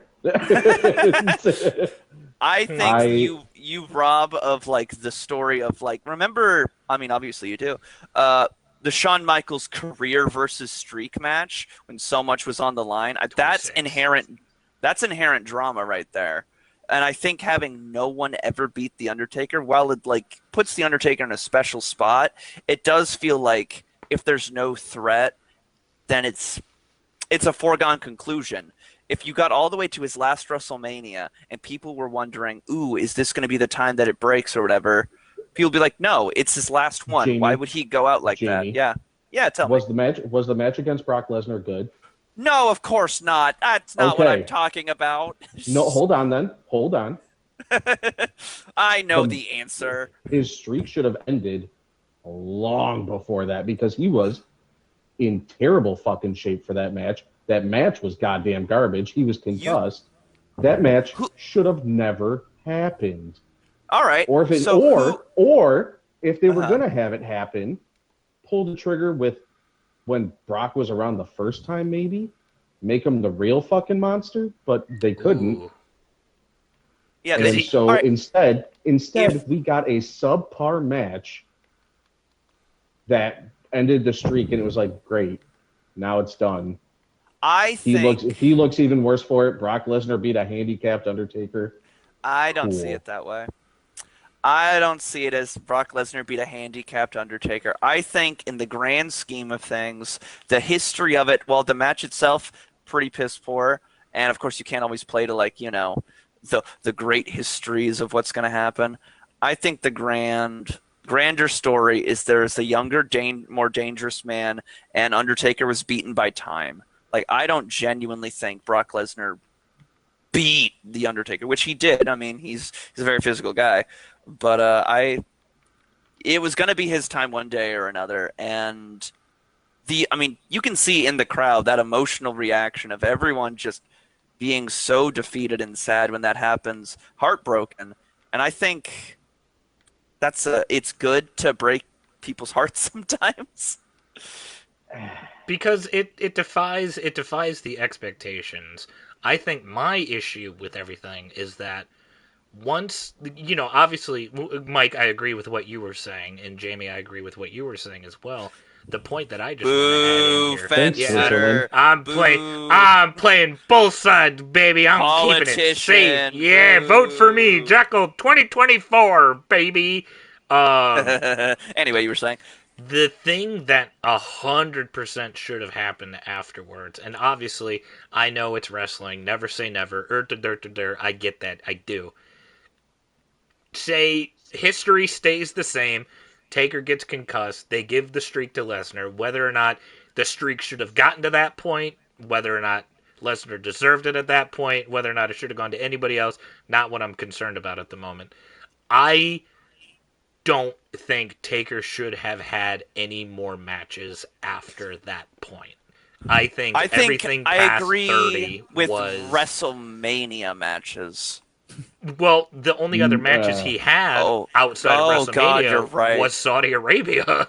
I think you rob of like the story of like remember. I mean, obviously you do. The Shawn Michaels career versus streak match when so much was on the line. That's inherent. That's inherent drama right there. And I think having no one ever beat the Undertaker, while it like puts the Undertaker in a special spot, it does feel like if there's no threat, then it's a foregone conclusion. If you got all the way to his last WrestleMania and people were wondering, "Ooh, is this going to be the time that it breaks or whatever?" People be like, "No, it's his last one. Jamie, Why would he go out like that?" Yeah, tell me. Was the match against Brock Lesnar good? No, of course not. That's not what I'm talking about. No, hold on then. Hold on. I know the answer. His streak should have ended long before that because he was in terrible fucking shape for that match. That match was goddamn garbage. He was concussed. That match should have never happened. All right. Or if if they were gonna have it happen, pull the trigger with when Brock was around the first time, maybe make him the real fucking monster, but they couldn't. Ooh. Yeah. And so instead, we got a subpar match that ended the streak, and it was like, great, now it's done. He looks even worse for it. Brock Lesnar beat a handicapped Undertaker. I don't see it that way. I don't see it as Brock Lesnar beat a handicapped Undertaker. I think in the grand scheme of things, the history of it, well, the match itself, pretty piss poor. And of course you can't always play to like, the great histories of what's going to happen. I think the grander story is there's a younger, more dangerous man, and Undertaker was beaten by time. Like, I don't genuinely think Brock Lesnar beat the Undertaker, which he did. I mean, he's a very physical guy, but it was going to be his time one day or another. And you can see in the crowd that emotional reaction of everyone just being so defeated and sad when that happens, heartbroken. And I think it's good to break people's hearts sometimes. Because it defies the expectations. I think my issue with everything is that once, obviously, Mike, I agree with what you were saying, and Jamie, I agree with what you were saying as well. The point that I just want to add in Boo, here, fence Thanks, yeah, Switzerland. sitter. I'm playing. Boo, I'm playing both sides, baby. I'm keeping it safe. politician. Yeah, vote for me, Boo. Jackal 2024, baby. Um, Anyway, you were saying? the thing that 100% should have happened afterwards, and obviously, I know it's wrestling. Never say never. I get that. I do. Say history stays the same. Taker gets concussed. They give the streak to Lesnar. Whether or not the streak should have gotten to that point, whether or not Lesnar deserved it at that point, whether or not it should have gone to anybody else, not what I'm concerned about at the moment. I don't think Taker should have had any more matches after that point. I think I think everything I past agree 30 with was. WrestleMania matches. Well, the only other matches he had Oh, outside of God, you're WrestleMania right. was Saudi Arabia.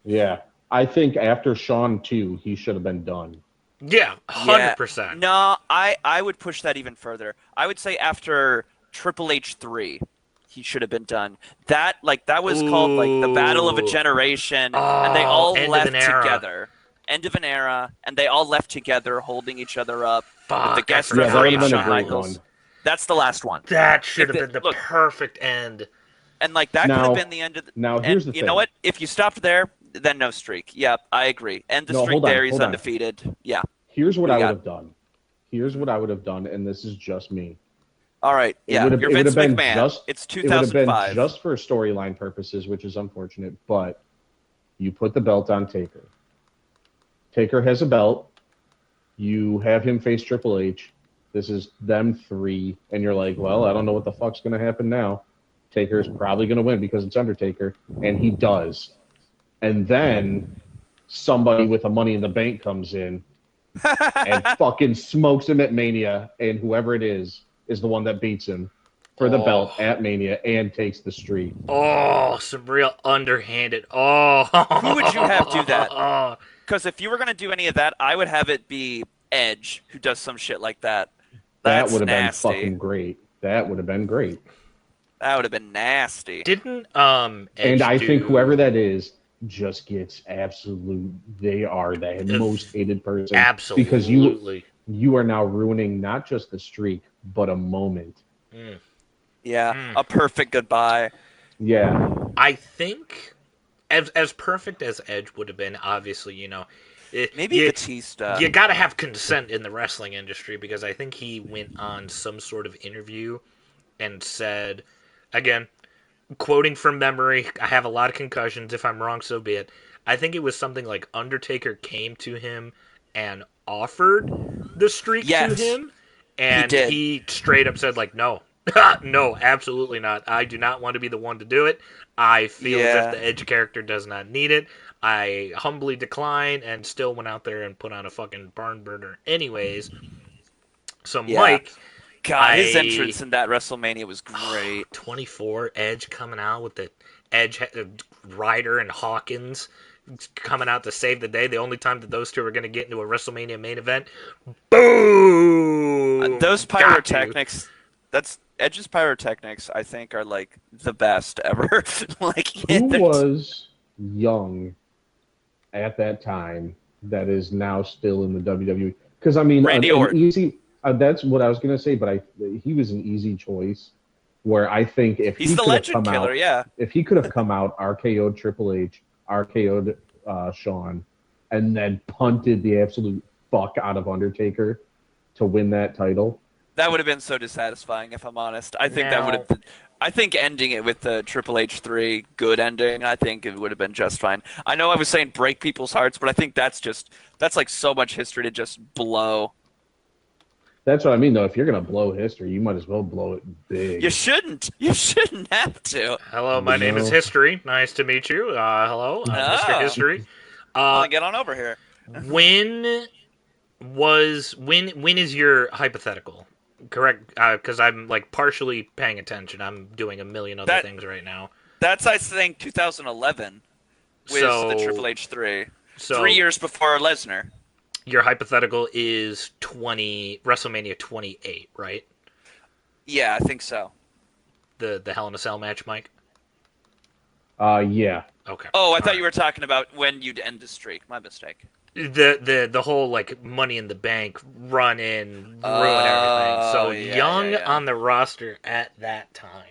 Yeah. I think after Shawn 2, he should have been done. Yeah, Yeah. 100%. No, I would push that even further. I would say after Triple H 3, he should have been done. That was called like the Battle of a Ooh. Generation, and they all End of left an era. together. End of an era, and they all left together, holding each other up with the Fuck, I guest forgot Yeah, that would referee have been a Shawn great Michaels. one. That's the last one. That should If have been the look, perfect end. and like that could Now- have been the end of the. now And here's the you know thing. what? If you stopped there, then no streak. Yep, I agree. End the No, streak hold on, there. He's hold on. undefeated. Yeah. Here's what We I would got- have done. Here's what I would have done, and this is just me. All right. It Yeah. would have, You're it would Vince have been McMahon. just It's it would have been 2005. just for storyline purposes, which is unfortunate, but you put the belt on Taker. Taker has a belt. You have him face Triple H. This is them three, and you're like, well, I don't know what the fuck's going to happen now. Taker's probably going to win because it's Undertaker, and he does. And then somebody with a Money in the Bank comes in and fucking smokes him at Mania, and whoever it is the one that beats him for the belt at Mania and takes the streak. Oh, some real underhanded. Oh. Who would you have do that? Because if you were going to do any of that, I would have it be Edge, who does some shit like that. That That's would have been nasty. fucking great. That would have been great. That would have been nasty. Didn't And Edge I think do- whoever that is just gets absolute. They are the most hated person. Absolutely. Because you are now ruining not just the streak, but a moment. Yeah, a perfect goodbye. Yeah. I think as perfect as Edge would have been, obviously, Maybe Batista. You got to have consent in the wrestling industry, because I think he went on some sort of interview and said, again, quoting from memory, I have a lot of concussions. If I'm wrong, so be it. I think it was something like Undertaker came to him and offered the streak to Yes. him, and did. he straight up said, like, no. No, absolutely not. I do not want to be the one to do it. I feel as Yeah. if the Edge character does not need it. I humbly decline, and still went out there and put on a fucking barn burner anyways. So, Yeah. Mike, God, his I- entrance in that WrestleMania was great. 24, Edge coming out with the Edge, Ryder, and Hawkins coming out to save the day. The only time that those two are going to get into a WrestleMania main event. Boom! Those Got you. pyrotechnics, that's Edge's pyrotechnics, I think, are like the best ever. Like, Who there's- was young at that time that is now still in the WWE? Because I mean, Randy an Orton. easy. That's what I was gonna say, but he was an easy choice. Where I think if He's he the could have legend come killer, out, yeah. if he could have come out, RKO'd Triple H, RKO'd Shawn, and then punted the absolute fuck out of Undertaker to win that title. That would have been so dissatisfying, if I'm honest. I think that Now- would have been, I think ending it with the Triple H 3 good ending, I think it would have been just fine. I know I was saying break people's hearts, but I think that's like so much history to just blow. That's what I mean, though. If you're gonna blow history, you might as well blow it big. You shouldn't. You shouldn't have to. Hello, my name is No. History. Nice to meet you. Hello, I'm Oh. Mr. History. Well, get on over here. When is your hypothetical? Correct, because I'm like partially paying attention. I'm doing a million other That- things right now. That's, I think, 2011 with So- the Triple H 3. So 3 years before Lesnar. your hypothetical is WrestleMania 28, right? Yeah, I think so. the Hell in a Cell match, Mike? Yeah. Okay. Oh, I thought you were talking about when you'd end the streak. My mistake. The whole like Money in the Bank run in, ruin everything. So Young yeah. on the roster at that time.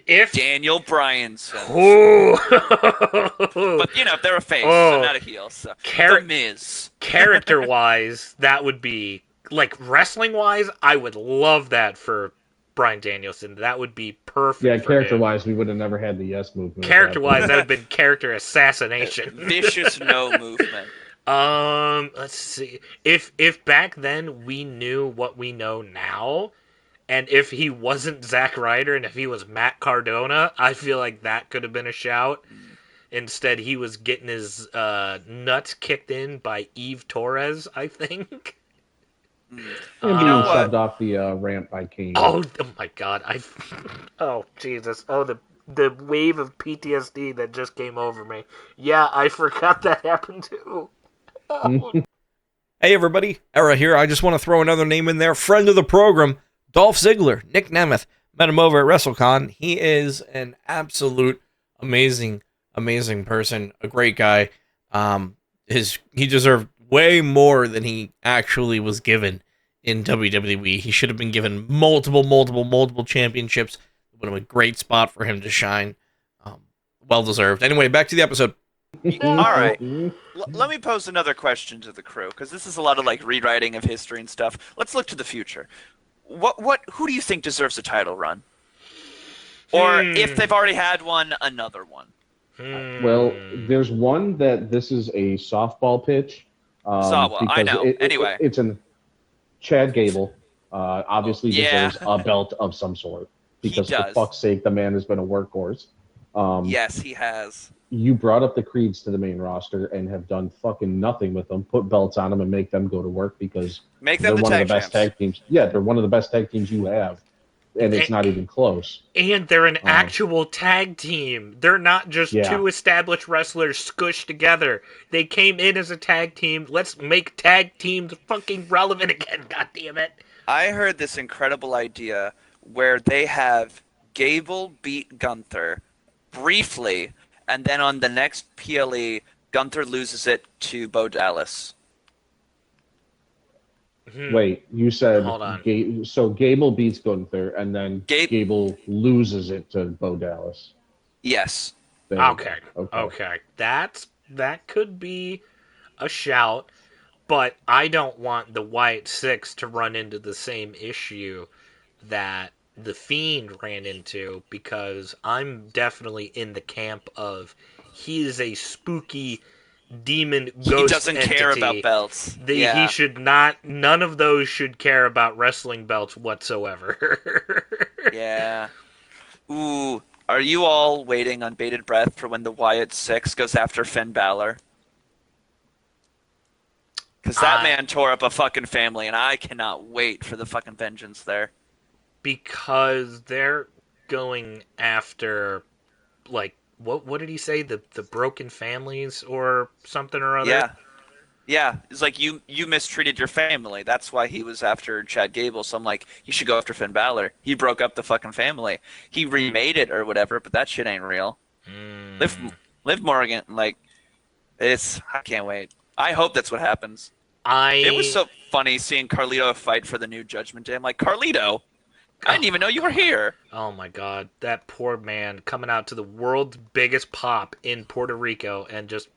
If Daniel Bryanson. Ooh. But, if they're a face, Oh. so not a heel. So. Char- The Miz. Character wise, that would be like wrestling wise. I would love that for Bryan Danielson. That would be perfect. Yeah, for character him. wise, we would have never had the yes movement. Character wise, that would have been character assassination. Vicious no movement. Let's see. If back then we knew what we know now, and if he wasn't Zack Ryder and if he was Matt Cardona, I feel like that could have been a shout. Instead, he was getting his nuts kicked in by Eve Torres, I think. And being shoved off the ramp by Kane. Oh my God! Oh Jesus! Oh the wave of PTSD that just came over me. Yeah, I forgot that happened too. Oh. Hey everybody, Era here. I just want to throw another name in there. Friend of the program, Dolph Ziggler, Nick Nemeth. Met him over at WrestleCon. He is an absolute amazing person, a great guy. He deserved way more than he actually was given in WWE. He should have been given multiple championships. It would have been a great spot for him to shine. Well deserved. Anyway, back to the episode. All right. Let me pose another question to the crew, because this is a lot of like rewriting of history and stuff. Let's look to the future. Who do you think deserves a title run? Or if they've already had one, another one. Well, there's one that this is a softball pitch. I know. Anyway. It's an Chad Gable. Obviously deserves a belt of some sort. Because for fuck's sake, the man has been a workhorse. Yes, he has. You brought up the Creeds to the main roster and have done fucking nothing with them. Put belts on them and make them go to work because they're one of the best tag teams. Yeah, they're one of the best tag teams you have. And it's not even close. And they're an actual tag team. They're not just two established wrestlers squished together. They came in as a tag team. Let's make tag teams fucking relevant again, goddammit. I heard this incredible idea where they have Gable beat Gunther briefly, and then on the next PLE, Gunther loses it to Bo Dallas. Wait, you said Hold on. So Gable beats Gunther, and then Gable loses it to Bo Dallas. Yes. Okay. That could be a shout, but I don't want the Wyatt Six to run into the same issue that the Fiend ran into, because I'm definitely in the camp of he is a spooky demon ghost He doesn't entity. care about belts. He should not. None of those should care about wrestling belts whatsoever. Yeah. Ooh, are you all waiting on bated breath for when the Wyatt Six goes after Finn Balor? Because that man tore up a fucking family, and I cannot wait for the fucking vengeance there. Because they're going after, like, what did he say? The broken families or something or other? Yeah. It's like you mistreated your family. That's why he was after Chad Gable. So I'm like, you should go after Finn Balor. He broke up the fucking family. He remade it or whatever, but that shit ain't real. Liv Morgan, like, I can't wait. I hope that's what happens. It was so funny seeing Carlito fight for the new Judgment Day. I'm like, Carlito, I didn't even know you were here. Oh my God, that poor man coming out to the world's biggest pop in Puerto Rico and just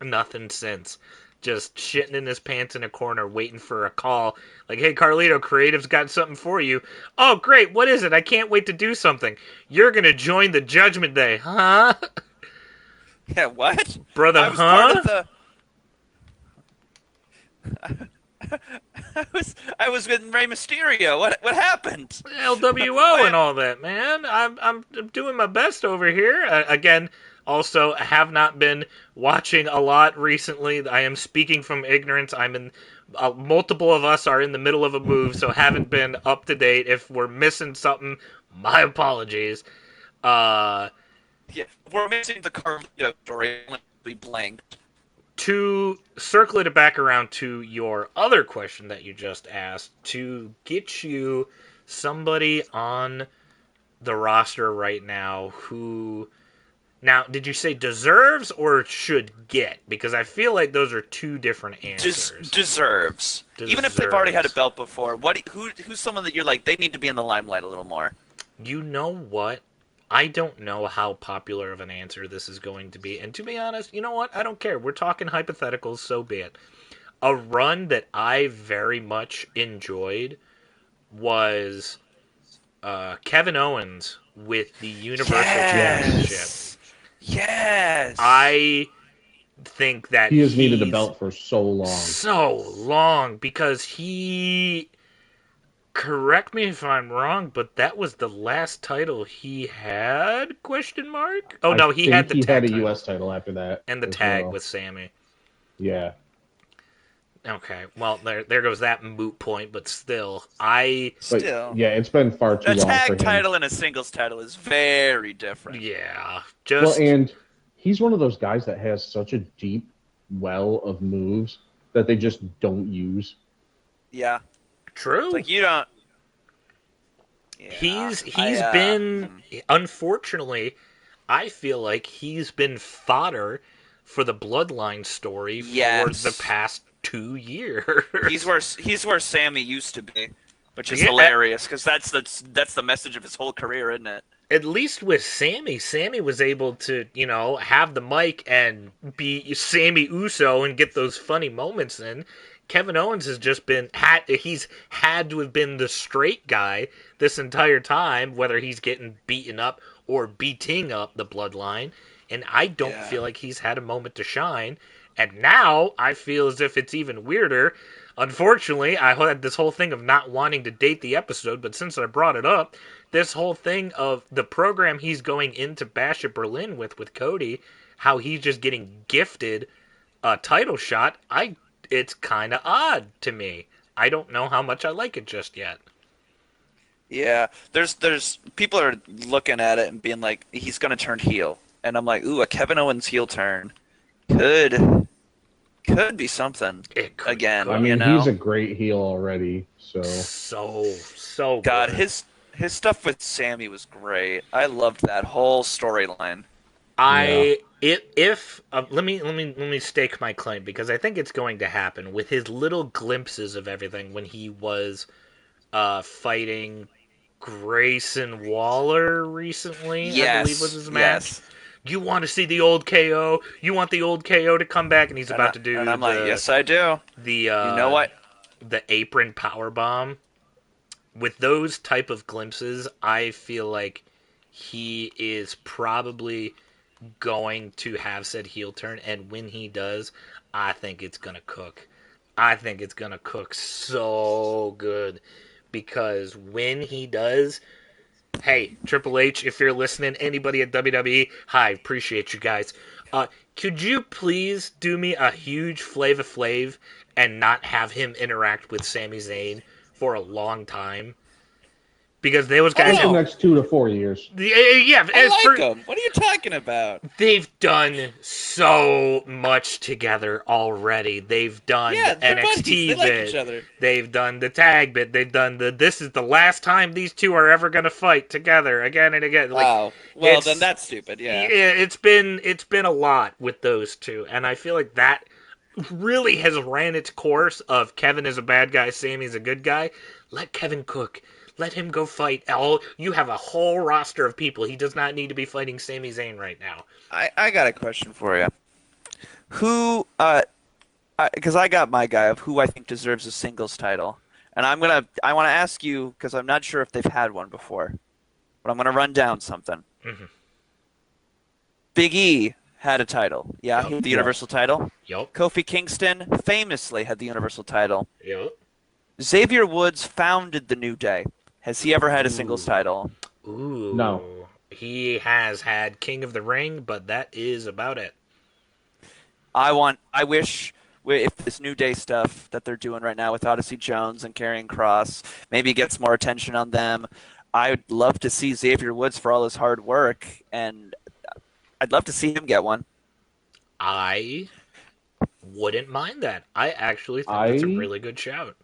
nothing since. Just shitting in his pants in a corner waiting for a call. Like, hey, Carlito, Creative's got something for you. Oh, great, what is it? I can't wait to do something. You're going to join the Judgment Day, huh? Yeah, what? Brother, I was part of the... I was with Rey Mysterio. What happened? LWO and all that, man. I'm doing my best over here. Again, also have not been watching a lot recently. I am speaking from ignorance. I'm in. Multiple of us are in the middle of a move, so haven't been up to date. If we're missing something, my apologies. Yeah, we're missing the Carlito story. We blanked. To circle it back around to your other question that you just asked, to get you somebody on the roster right now who... Now, did you say deserves or should get? Because I feel like those are two different answers. Deserves. Even if they've already had a Deserves. belt before, who's someone that you're like, they need to be in the limelight a little more? You know what? I don't know how popular of an answer this is going to be. And to be honest, you know what? I don't care. We're talking hypotheticals, so be it. A run that I very much enjoyed was Kevin Owens with the Universal Championship. Yes. Yes. I think that He has needed a he's belt for so long. so long because he... Correct me if I'm wrong, but that was the last title he had? Question mark. Oh no, he had the he tag had a title U.S. title after that, and the as tag well. with Sammy. Yeah. Okay, well there goes that moot point, but still, I But Still, yeah, it's been far too a long for tag him. title and a singles title is very different. yeah, Well, just and he's one of those guys that has such a deep well of moves that they just don't use. Yeah. It's true. like you don't. Yeah. He's been, unfortunately, I feel like he's been fodder for the Bloodline story for the Yes. past 2 years. He's where Sammy used to be, which is Yeah. hilarious because that's the message of his whole career, isn't it? At least with Sammy was able to, have the mic and be Sammy Uso and get those funny moments in. Kevin Owens has just he's had to have been the straight guy this entire time, whether he's getting beaten up or beating up the bloodline. And I don't Yeah. feel like he's had a moment to shine. And now I feel as if it's even weirder. Unfortunately, I had this whole thing of not wanting to date the episode, but since I brought it up, this whole thing of the program he's going into Bash at Berlin with Cody, how he's just getting gifted a title shot, it's kind of odd to me. I don't know how much I like it just yet. Yeah. There's people are looking at it and being like, he's gonna turn heel, and I'm like, ooh, a Kevin Owens heel turn could be something It could again. go. I mean, you know? he's a great heel already. So So God, good. his stuff with Sammy was great. I loved that whole storyline. I if let me stake my claim because I think it's going to happen with his little glimpses of everything when he was fighting Grayson Waller recently, I believe was Yes, his match. yes. You want to see the old KO? You want the old KO to come back, and he's about to And do I'm like, yes, I do. the You know what? the apron power bomb. With those type of glimpses, I feel like he is probably going to have said heel turn, and when he does, I think it's gonna cook. I think it's gonna cook so good because when he does, hey, Triple H, if you're listening, anybody at WWE, hi, appreciate you guys. Could you please do me a huge Flava Flav and not have him interact with Sami Zayn for a long time? Because those guys like the have, next 2 to 4 years. yeah, I as like for him. What are you talking about? they've done so much together already. They've done the Yeah, they're buddies. They NXT like each bit. other. They've done the tag bit. They've done the this is the last time these two are ever going to fight together again and again. Like Oh, well, then it's that's stupid. yeah, Yeah. it's been a lot with those two, and I feel like that really has ran its course of Kevin is a bad guy, Sammy's a good guy. Let Kevin cook. Let him go fight. You have a whole roster of people. He does not need to be fighting Sami Zayn right now. I got a question for you. Who, because I got my guy of who I think deserves a singles title. And I want to ask you, because I'm not sure if they've had one before, but I'm going to run down something. Mhm. Big E had a title. Yeah, Yep. he had the Universal title. Yup. Kofi Kingston famously had the Universal title. Yup. Xavier Woods founded the New Day. Has he ever had a singles title? Ooh. No. He has had King of the Ring, but that is about it. I wish if this New Day stuff that they're doing right now with Odyssey Jones and Karrion Kross maybe gets more attention on them. I'd love to see Xavier Woods for all his hard work, and I'd love to see him get one. I wouldn't mind that. I actually think that's a really good shout.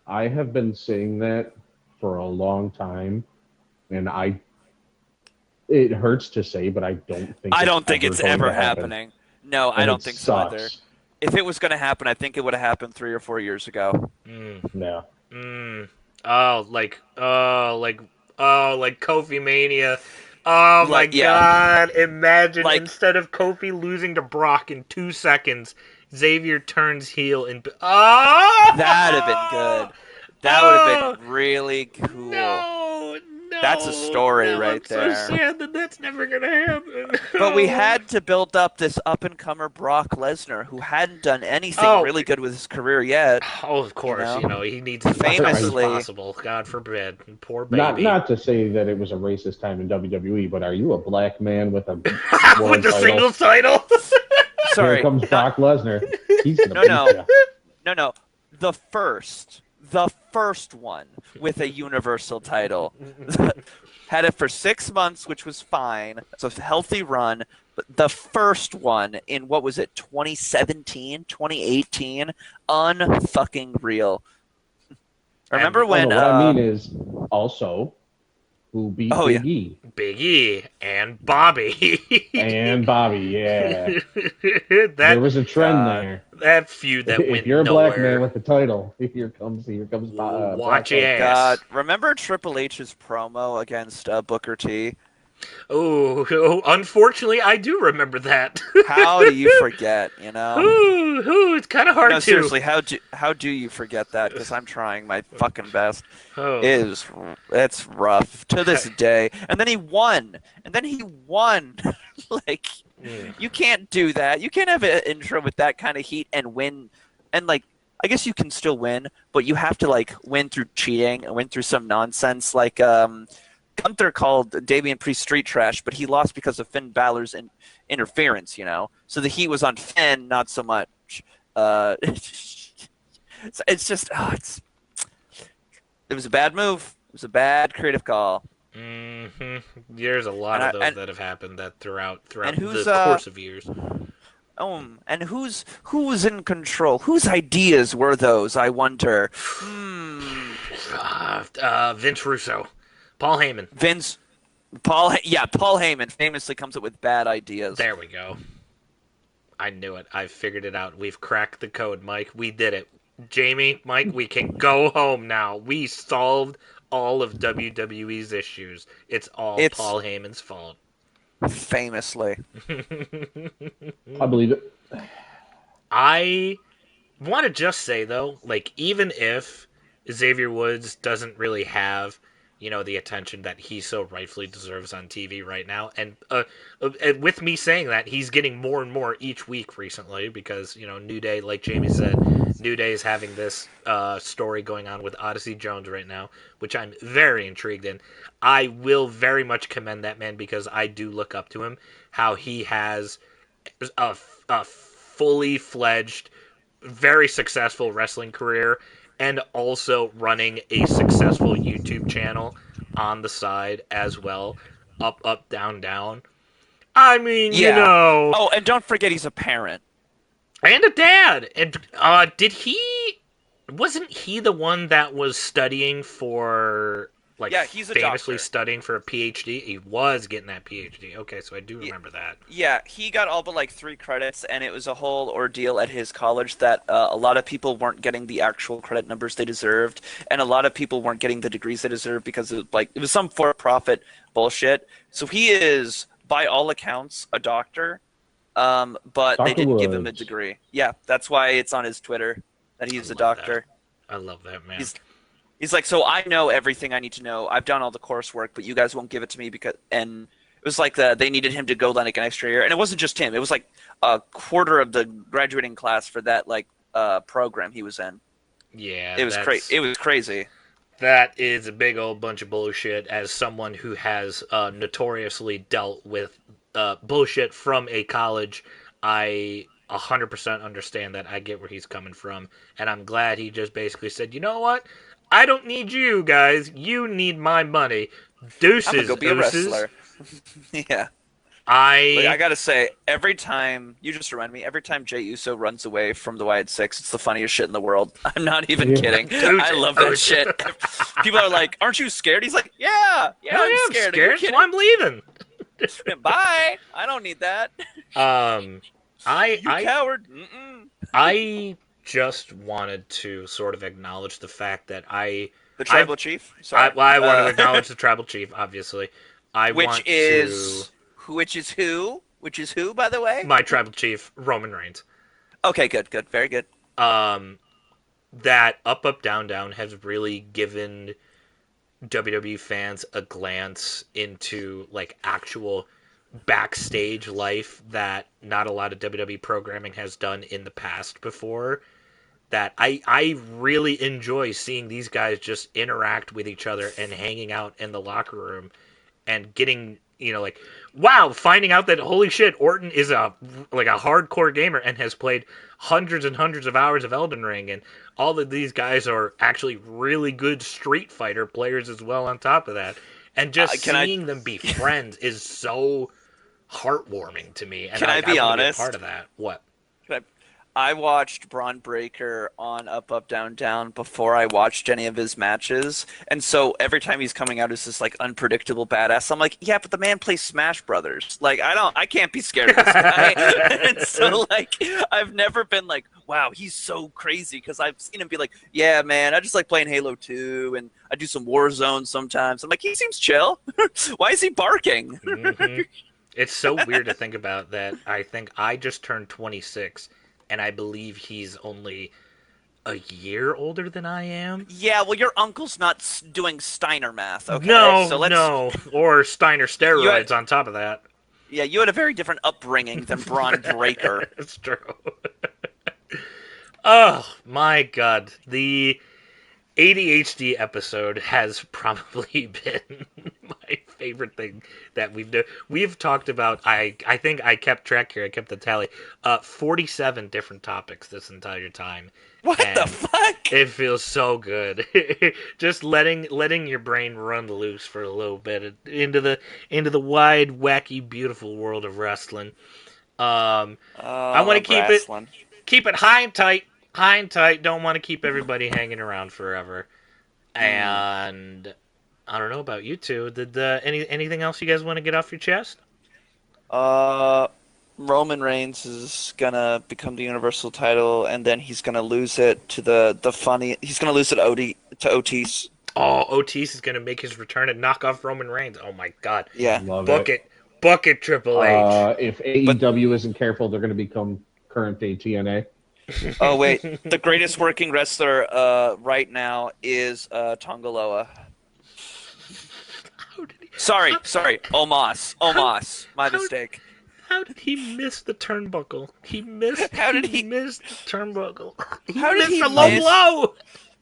I have been saying that for a long time, and it hurts to say, but I I don't think ever it's going ever to happen, happening. No, I and it don't think so either. sucks. If it was going to happen, I think it would have happened 3 or 4 years ago. Mm. Yeah. Mm. Like Kofi Mania. Oh my Like, yeah, God! Imagine like instead of Kofi losing to Brock in 2 seconds, Xavier turns heel and that'd have been good. That would have been oh really cool. no, That's a no, story no! I'm right so there. sad that that's never gonna happen. But we had to build up this up-and-comer Brock Lesnar who hadn't done anything Oh, really good with his career yet, oh, of you course, know? he needs as much time as Famously, possible. God forbid, poor Not baby. not to say that it was a racist time in WWE, but are you a black man with a With world the title? singles title. Here sorry, comes not Brock Lesnar. He's gonna no, beat no. you. No. The first one with a universal title. Had it for 6 months, which was fine. It's a healthy run. But the first one in what was it, 2017, 2018? Unfucking real. Remember Oh no, when what I mean is also who beat oh yeah. Big E Big E and Bobby. and Bobby. Yeah, there that was a trend God. there. that feud that If went you're a black man nowhere. with the title, here comes Brock Watch your Lesnar. God. ass. Remember Triple H's promo against Booker T? Oh, unfortunately, I do remember that. How do you forget, you know? It's kind of hard No, to. seriously, how do you forget that? Because I'm trying my fucking best. Oh, It is it's rough to this day. And then he won. And then he won. Like Mm. you can't do that. You can't have an intro with that kind of heat and win. And like I guess you can still win, but you have to like win through cheating and win through some nonsense. Like Gunther called Damian Priest street trash, but he lost because of Finn Balor's interference. So the heat was on Finn, not so much. It's just it was a bad move. It was a bad creative call. hmm There's a lot And of I, those and that have happened that throughout and the who's course of years. and who was in control? Whose ideas were those? I wonder. Vince Russo, Paul Heyman. Vince, Paul Heyman famously comes up with bad ideas. There we go. I knew it. I figured it out. We've cracked the code, Mike. We did it. Jamie, Mike, we can go home now. We solved all of WWE's issues. It's all It's Paul Heyman's fault. famously. I believe it. I want to just say, though, like, even if Xavier Woods doesn't really have, the attention that he so rightfully deserves on TV right now, and with me saying that, he's getting more and more each week recently because, New Day, like Jamie said, New Day is having this story going on with Odyssey Jones right now, which I'm very intrigued in. I will very much commend that man because I do look up to him, how he has a fully fledged, very successful wrestling career and also running a successful YouTube channel on the side as well. Up, up, down, down. I mean, Yeah. Oh, and don't forget he's a parent. and a dad. And wasn't he the one that was studying for, like, Yeah, he's a famously doctor. studying for a PhD? He was getting that PhD. Okay, so I do remember that. Yeah, he got all but like 3 credits, and it was a whole ordeal at his college that a lot of people weren't getting the actual credit numbers they deserved, and a lot of people weren't getting the degrees they deserved because it was some for-profit bullshit. So he is, by all accounts, a doctor, but they Dr. didn't give him a Woods. degree. Yeah, that's why it's on his Twitter that he's a love doctor. I love that, man. He's like, so I know everything I need to know. I've done all the coursework, but you guys won't give it to me because and. It was like they needed him to go like an extra year, and it wasn't just him. It was like a quarter of the graduating class for that program he was in. Yeah, It was crazy. It was crazy. That is a big old bunch of bullshit. As someone who has notoriously dealt with bullshit from a college, I 100% understand that. I get where he's coming from, and I'm glad he just basically said, you know what? I don't need you guys. You need my money. I'm gonna Deuces, go be a ooses. wrestler. Yeah. I gotta say, every time Jey Uso runs away from the Wyatt Six, it's the funniest shit in the world. I'm not even kidding. Dude, I love that shit. People are like, "Aren't you scared?" He's like, "Yeah, I'm scared. Are you so kidding? I'm leaving. Bye. I don't need that. You You coward." Mm-mm. I just wanted to sort of acknowledge the fact that The tribal chief. I, Sorry. well, I want to acknowledge the tribal chief, obviously. I Which want is which is who? Which is who, by the way? my tribal chief, Roman Reigns. Okay, good, very good. That Up, Down, Down has really given WWE fans a glance into like actual backstage life that not a lot of WWE programming has done in the past before. That I really enjoy seeing these guys just interact with each other and hanging out in the locker room and getting, like, wow, finding out that holy shit, Orton is a hardcore gamer and has played hundreds and hundreds of hours of Elden Ring, and all of these guys are actually really good Street Fighter players as well on top of that. And just seeing them be friends is so heartwarming to me, and Can I be want to be a honest? part of that. What? I watched Braun Breaker on Up, Down, Down before I watched any of his matches, and so every time he's coming out as this like unpredictable badass, I'm like, yeah, but the man plays Smash Brothers. Like, I can't be scared of this guy. And so like, I've never been like, wow, he's so crazy, because I've seen him be like, yeah, man, I just like playing Halo 2, and I do some Warzone sometimes. I'm like, he seems chill. Why is he barking? Mm-hmm. It's so weird to think about that. I think I just turned 26. And I believe he's only a year older than I am. Yeah, well, your uncle's not doing Steiner math, okay? No, or Steiner steroids on top of that. Yeah, you had a very different upbringing than Braun Breaker. It's true. Oh, my God. The ADHD episode has probably been my favorite thing that we've done. We've talked about, I think I kept track here, I kept the tally, 47 different topics this entire time. What the fuck? It feels so good. Just letting your brain run loose for a little bit into the wide, wacky, beautiful world of wrestling. I want to keep it high and tight. High and tight. Don't want to keep everybody hanging around forever. And I don't know about you two. Did anything else you guys want to get off your chest? Roman Reigns is gonna become the Universal title, and then he's gonna lose it to the funny. He's gonna lose it to Otis. Oh, Otis is gonna make his return and knock off Roman Reigns. Oh my God! Yeah, book it, Triple H. If AEW isn't careful, they're gonna become current day TNA. Oh wait, the greatest working wrestler right now is Tongaloa. Sorry, Omos. My mistake. How did he miss the turnbuckle? He missed. How did he miss the turnbuckle? How did he miss the low blow?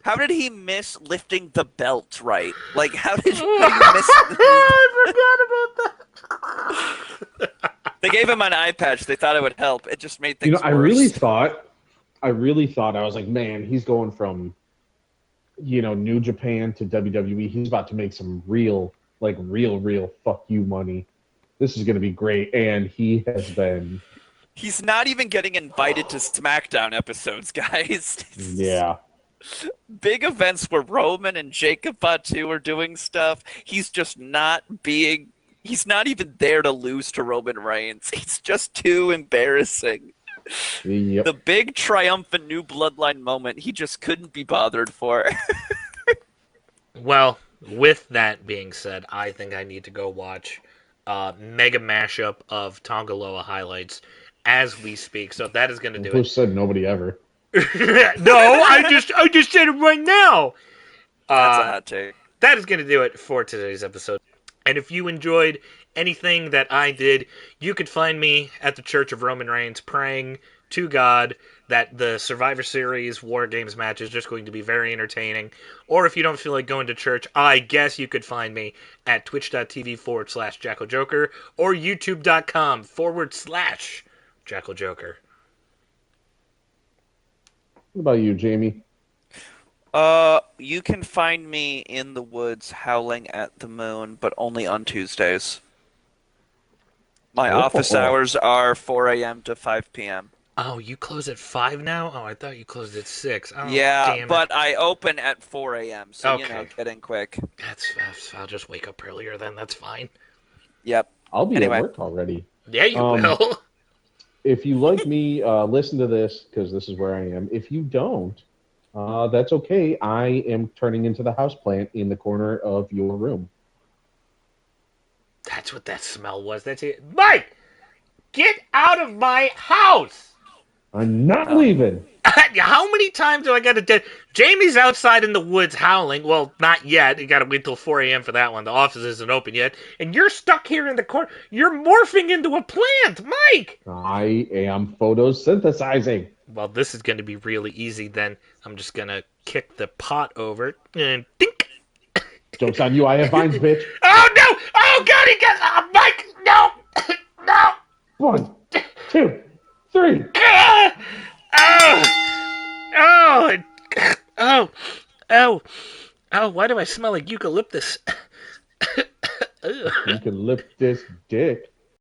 How did he miss lifting the belt right? Like, how did he miss? I forgot about that. They gave him an eye patch. They thought it would help. It just made things worse. I really thought, I was like, man, he's going from, New Japan to WWE. He's about to make some real fuck you money. This is going to be great. And he has been. He's not even getting invited to SmackDown episodes, guys. Yeah. Big events where Roman and Jacob Fatu are doing stuff. He's just not being. He's not even there to lose to Roman Reigns. He's just too embarrassing. Yep. The big triumphant new bloodline moment, he just couldn't be bothered for. Well, with that being said, I think I need to go watch mega mashup of Tongaloa highlights as we speak. So that is going to do Who it. said nobody ever? No, I just said it right now. That's a hot take. That is going to do it for today's episode. And if you enjoyed anything that I did, you could find me at the Church of Roman Reigns praying to God that the Survivor Series War Games match is just going to be very entertaining. Or if you don't feel like going to church, I guess you could find me at twitch.tv/JackalJoker or youtube.com/JackalJoker. What about you, Jamie? You can find me in the woods howling at the moon, but only on Tuesdays. My office hours are 4 a.m. to 5 p.m. Oh, you close at 5 now? Oh, I thought you closed at 6. Oh, Yeah, damn it. but I open at 4 a.m., so, Okay. get in quick. I'll just wake up earlier then. That's fine. Yep. I'll be Anyway. at work already. Yeah, you will. If you like me, listen to this because this is where I am. If you don't, that's okay. I am turning into the houseplant in the corner of your room. That's what that smell was. That's it. Mike, get out of my house! I'm not leaving. How many times do I got to do? Jamie's outside in the woods howling. Well, not yet. You got to wait till 4 a.m. for that one. The office isn't open yet. And you're stuck here in the corner. You're morphing into a plant, Mike! I am photosynthesizing. Well, this is going to be really easy then. I'm just going to kick the pot over and dink. Joke's on you. I have vines, bitch. Oh, no! Oh, God, he got... Mike, no! No! 1, 2, 3. Oh! Oh! Oh! Oh! Oh, why do I smell like eucalyptus? You can lift this dick.